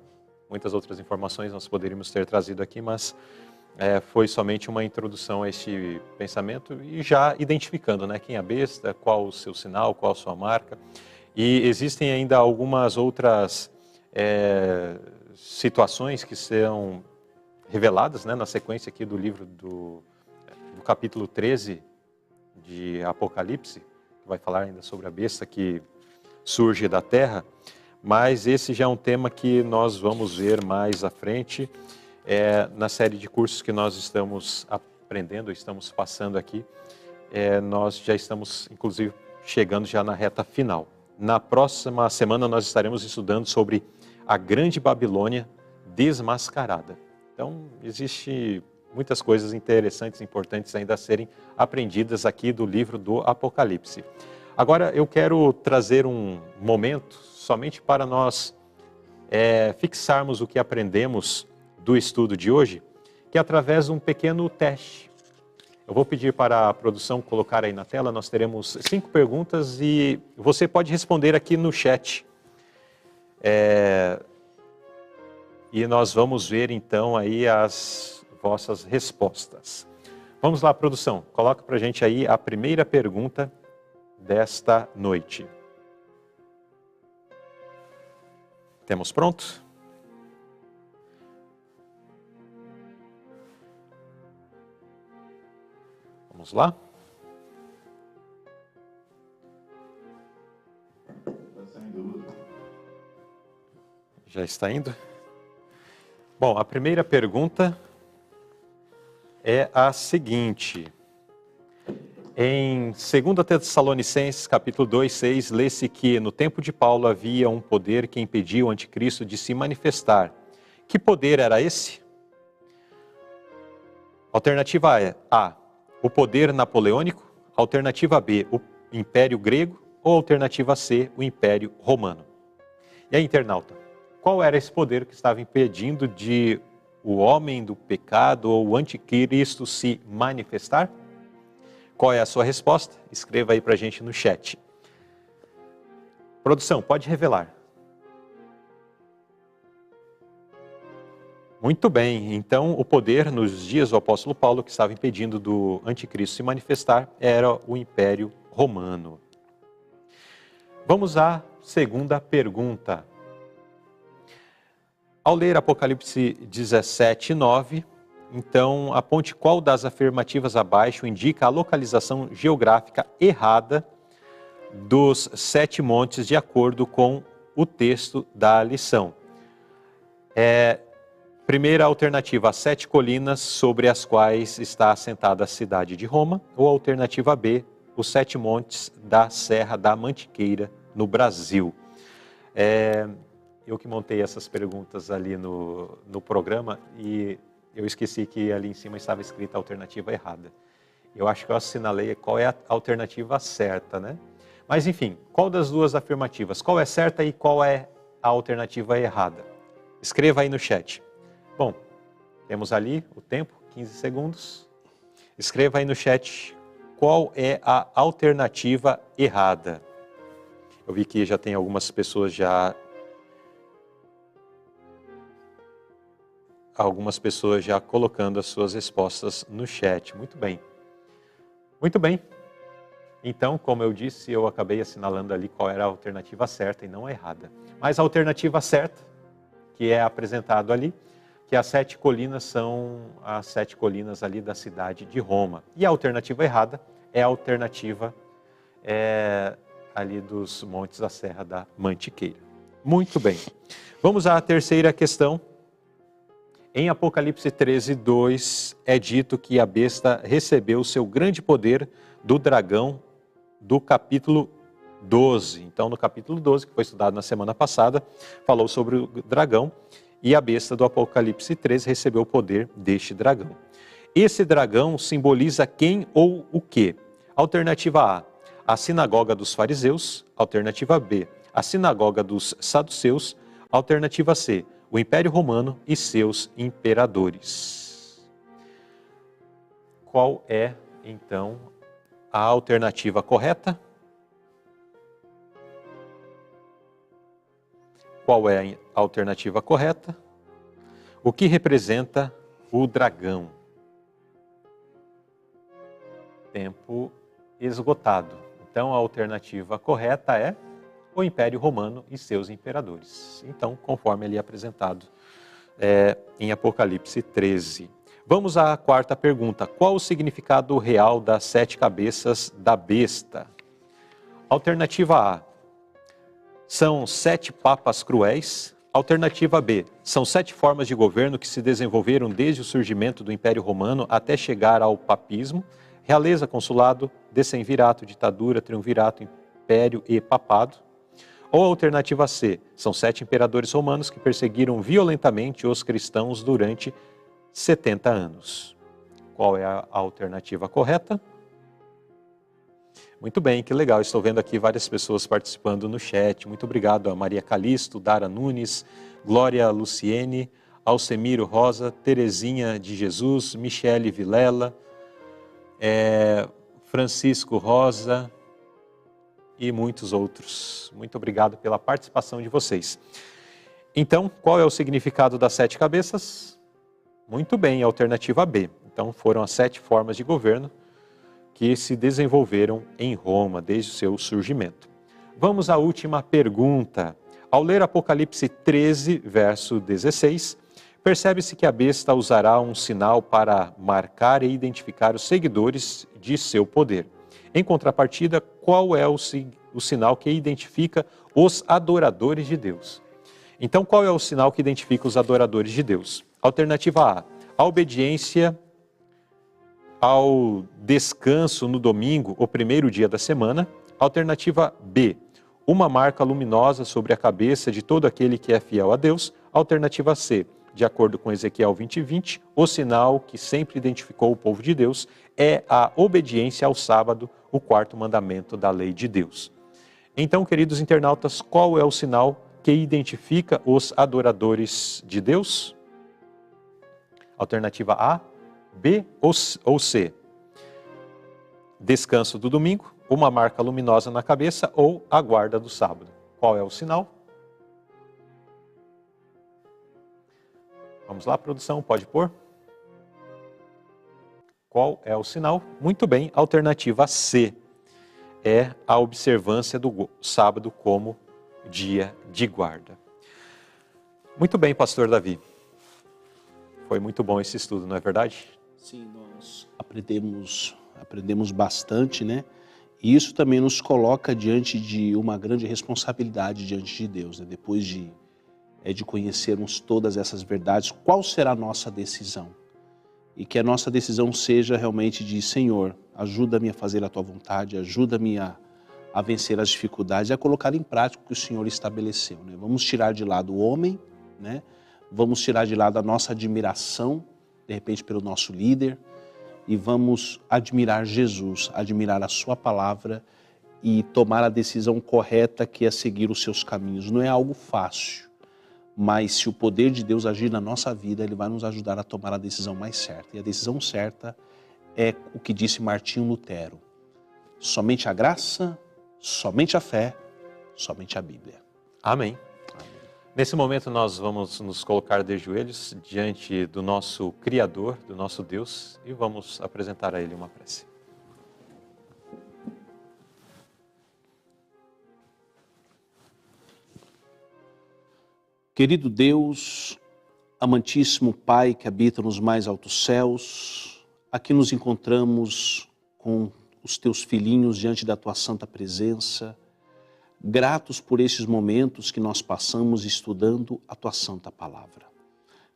Muitas outras informações nós poderíamos ter trazido aqui, mas foi somente uma introdução a este pensamento e já identificando, né, quem é a besta, qual o seu sinal, qual a sua marca. E existem ainda algumas outras situações que serão reveladas, né, na sequência aqui do livro do capítulo 13 de Apocalipse, que vai falar ainda sobre a besta que surge da terra, mas esse já é um tema que nós vamos ver mais à frente. Na série de cursos que nós estamos aprendendo, estamos passando aqui, nós já estamos, inclusive, chegando já na reta final. Na próxima semana nós estaremos estudando sobre a Grande Babilônia desmascarada. Então, existe muitas coisas interessantes e importantes ainda a serem aprendidas aqui do livro do Apocalipse. Agora, eu quero trazer um momento somente para nós fixarmos o que aprendemos do estudo de hoje, que é através de um pequeno teste. Eu vou pedir para a produção colocar aí na tela, nós teremos 5 perguntas e você pode responder aqui no chat. E nós vamos ver então aí as vossas respostas. Vamos lá, produção, coloca para a gente aí a primeira pergunta desta noite. Temos pronto? Vamos lá? Já está indo? Bom, a primeira pergunta é a seguinte. Em 2 Tessalonicenses, capítulo 2, 6, lê-se que no tempo de Paulo havia um poder que impedia o anticristo de se manifestar. Que poder era esse? Alternativa A, o poder napoleônico. Alternativa B, o Império Grego. Ou alternativa C, o Império Romano. E aí, internauta, qual era esse poder que estava impedindo de o homem do pecado ou o anticristo se manifestar? Qual é a sua resposta? Escreva aí para a gente no chat. Produção, pode revelar. Muito bem, então o poder nos dias do apóstolo Paulo que estava impedindo do anticristo se manifestar era o Império Romano. Vamos à segunda pergunta. Ao ler Apocalipse 17, 9, então aponte qual das afirmativas abaixo indica a localização geográfica errada dos 7 montes de acordo com o texto da lição. Primeira alternativa, as 7 colinas sobre as quais está assentada a cidade de Roma, ou alternativa B, os 7 montes da Serra da Mantiqueira, no Brasil. Eu que montei essas perguntas ali no programa e eu esqueci que ali em cima estava escrita a alternativa errada. Eu acho que eu assinalei qual é a alternativa certa, né? Mas enfim, qual das duas afirmativas? Qual é certa e qual é a alternativa errada? Escreva aí no chat. Bom, temos ali o tempo, 15 segundos. Escreva aí no chat qual é a alternativa errada. Eu vi que já tem algumas pessoas já colocando as suas respostas no chat. Muito bem. Muito bem. Então, como eu disse, eu acabei assinalando ali qual era a alternativa certa e não a errada. Mas a alternativa certa, que é apresentado ali, que as 7 colinas são as 7 colinas ali da cidade de Roma. E a alternativa errada é a alternativa ali dos montes da Serra da Mantiqueira. Muito bem. Vamos à terceira questão. Em Apocalipse 13:2 é dito que a besta recebeu seu grande poder do dragão do capítulo 12. Então, no capítulo 12, que foi estudado na semana passada, falou sobre o dragão e a besta do Apocalipse 13 recebeu o poder deste dragão. Esse dragão simboliza quem ou o quê? Alternativa A sinagoga dos fariseus. Alternativa B, a sinagoga dos saduceus. Alternativa C, o Império Romano e seus imperadores. Qual é, então, a alternativa correta? Qual é a alternativa correta? O que representa o dragão? Tempo esgotado. Então, a alternativa correta é o Império Romano e seus imperadores. Então, conforme ele é apresentado em Apocalipse 13. Vamos à quarta pergunta. Qual o significado real das 7 cabeças da besta? Alternativa A, são 7 papas cruéis. Alternativa B, são 7 formas de governo que se desenvolveram desde o surgimento do Império Romano até chegar ao papismo. Realeza, consulado, decemvirato, ditadura, triunvirato, império e papado. Ou alternativa C, são 7 imperadores romanos que perseguiram violentamente os cristãos durante 70 anos. Qual é a alternativa correta? Muito bem, que legal. Estou vendo aqui várias pessoas participando no chat. Muito obrigado a Maria Calisto, Dara Nunes, Glória Luciene, Alcemiro Rosa, Terezinha de Jesus, Michele Vilela, Francisco Rosa e muitos outros. Muito obrigado pela participação de vocês. Então, qual é o significado das 7 cabeças? Muito bem, alternativa B. Então, foram as 7 formas de governo que se desenvolveram em Roma desde o seu surgimento. Vamos à última pergunta. Ao ler Apocalipse 13, verso 16, percebe-se que a besta usará um sinal para marcar e identificar os seguidores de seu poder. Em contrapartida, qual é o sinal que identifica os adoradores de Deus? Então, qual é o sinal que identifica os adoradores de Deus? Alternativa A obediência ao descanso no domingo, o primeiro dia da semana. Alternativa B, uma marca luminosa sobre a cabeça de todo aquele que é fiel a Deus. Alternativa C, de acordo com Ezequiel 20:20, o sinal que sempre identificou o povo de Deus é a obediência ao sábado, o 4º mandamento da lei de Deus. Então, queridos internautas, qual é o sinal que identifica os adoradores de Deus? Alternativa A, B ou C. Descanso do domingo, uma marca luminosa na cabeça ou a guarda do sábado. Qual é o sinal? Vamos lá, produção, pode pôr? Qual é o sinal? Muito bem, alternativa C. É a observância do sábado como dia de guarda. Muito bem, pastor Davi. Foi muito bom esse estudo, não é verdade? Sim, nós aprendemos bastante, né? E isso também nos coloca diante de uma grande responsabilidade diante de Deus, né? Depois de conhecermos todas essas verdades, qual será a nossa decisão? E que a nossa decisão seja realmente de: Senhor, ajuda-me a fazer a Tua vontade, ajuda-me a vencer as dificuldades, a colocar em prática o que o Senhor estabeleceu, né? Vamos tirar de lado o homem, né? Vamos tirar de lado a nossa admiração, de repente, pelo nosso líder, e vamos admirar Jesus, admirar a sua palavra e tomar a decisão correta, que é seguir os seus caminhos. Não é algo fácil, mas se o poder de Deus agir na nossa vida, Ele vai nos ajudar a tomar a decisão mais certa. E a decisão certa é o que disse Martinho Lutero: somente a graça, somente a fé, somente a Bíblia. Amém. Nesse momento nós vamos nos colocar de joelhos diante do nosso Criador, do nosso Deus, e vamos apresentar a Ele uma prece. Querido Deus, Amantíssimo Pai que habita nos mais altos céus, aqui nos encontramos com os teus filhinhos diante da tua santa presença, gratos por esses momentos que nós passamos estudando a tua santa palavra.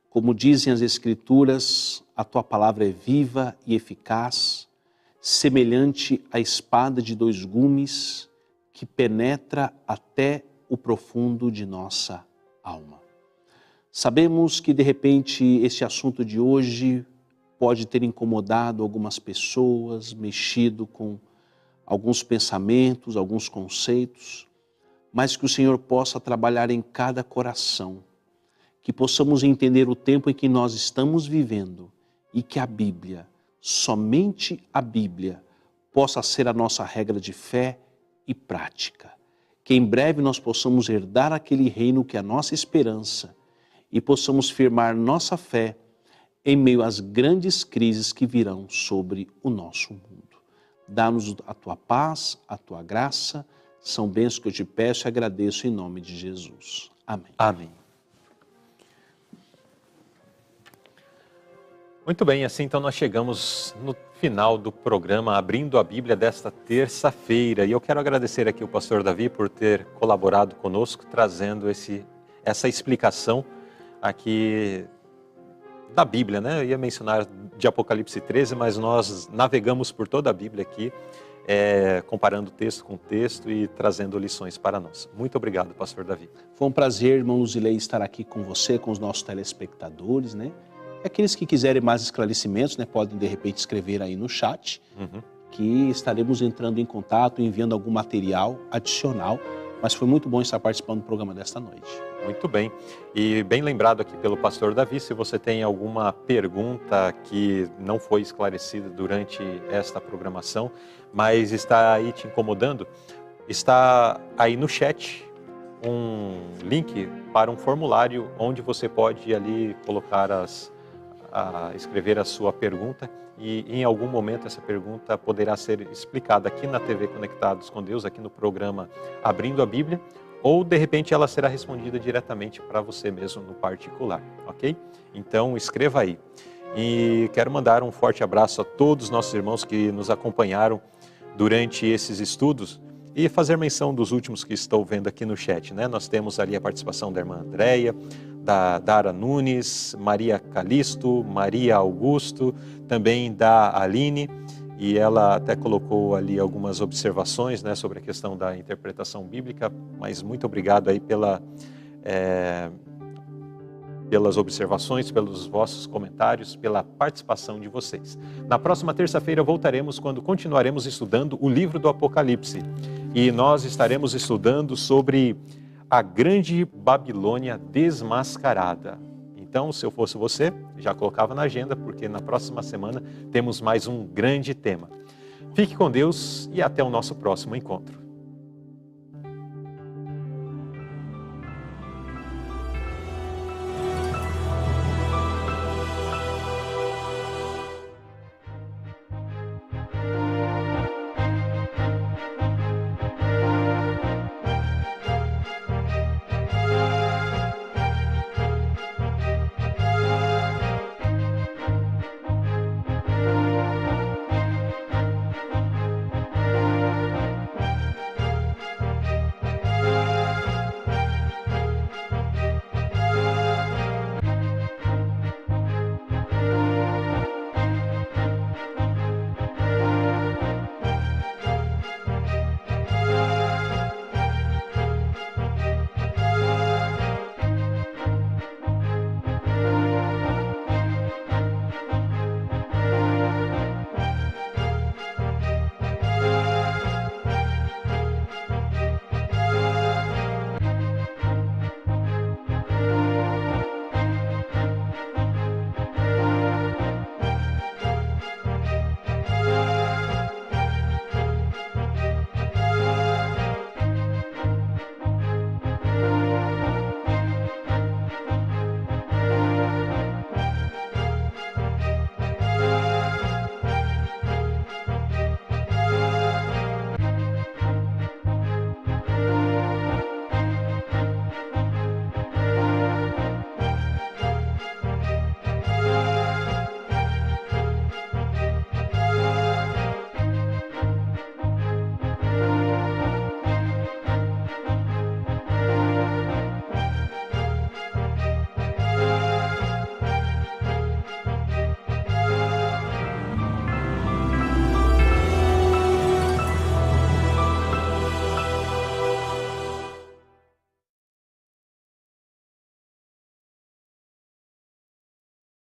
Como dizem as Escrituras, a tua palavra é viva e eficaz, semelhante à espada de dois gumes que penetra até o profundo de nossa alma. Sabemos que de repente esse assunto de hoje pode ter incomodado algumas pessoas, mexido com alguns pensamentos, alguns conceitos, mas que o Senhor possa trabalhar em cada coração, que possamos entender o tempo em que nós estamos vivendo e que a Bíblia, somente a Bíblia, possa ser a nossa regra de fé e prática. Que em breve nós possamos herdar aquele reino que é a nossa esperança e possamos firmar nossa fé em meio às grandes crises que virão sobre o nosso mundo. Dá-nos a tua paz, a tua graça, são bênçãos que eu te peço e agradeço em nome de Jesus. Amém. Amém. Muito bem, assim então nós chegamos no final do programa Abrindo a Bíblia desta terça-feira. E eu quero agradecer aqui o pastor Davi por ter colaborado conosco, trazendo essa explicação aqui da Bíblia, né? Eu ia mencionar de Apocalipse 13, mas nós navegamos por toda a Bíblia aqui, comparando texto com texto e trazendo lições para nós. Muito obrigado, pastor Davi. Foi um prazer, irmão Luzilei, estar aqui com você, com os nossos telespectadores, né? Aqueles que quiserem mais esclarecimentos, né, podem de repente escrever aí no chat, que estaremos entrando em contato, enviando algum material adicional, mas foi muito bom estar participando do programa desta noite. Muito bem. E bem lembrado aqui pelo pastor Davi, se você tem alguma pergunta que não foi esclarecida durante esta programação, mas está aí te incomodando, está aí no chat um link para um formulário onde você pode ali colocar escrever a sua pergunta e em algum momento essa pergunta poderá ser explicada aqui na TV Conectados com Deus, aqui no programa Abrindo a Bíblia, ou de repente ela será respondida diretamente para você mesmo no particular, ok? Então escreva aí. E quero mandar um forte abraço a todos os nossos irmãos que nos acompanharam durante esses estudos e fazer menção dos últimos que estou vendo aqui no chat, né? Nós temos ali a participação da irmã Andréia, da Dara Nunes, Maria Calisto, Maria Augusto, também da Aline, e ela até colocou ali algumas observações, né, sobre a questão da interpretação bíblica, mas muito obrigado aí pelas observações, pelos vossos comentários, pela participação de vocês. Na próxima terça-feira voltaremos quando continuaremos estudando o livro do Apocalipse, e nós estaremos estudando sobre a grande Babilônia desmascarada. Então, se eu fosse você, já colocava na agenda, porque na próxima semana temos mais um grande tema. Fique com Deus e até o nosso próximo encontro.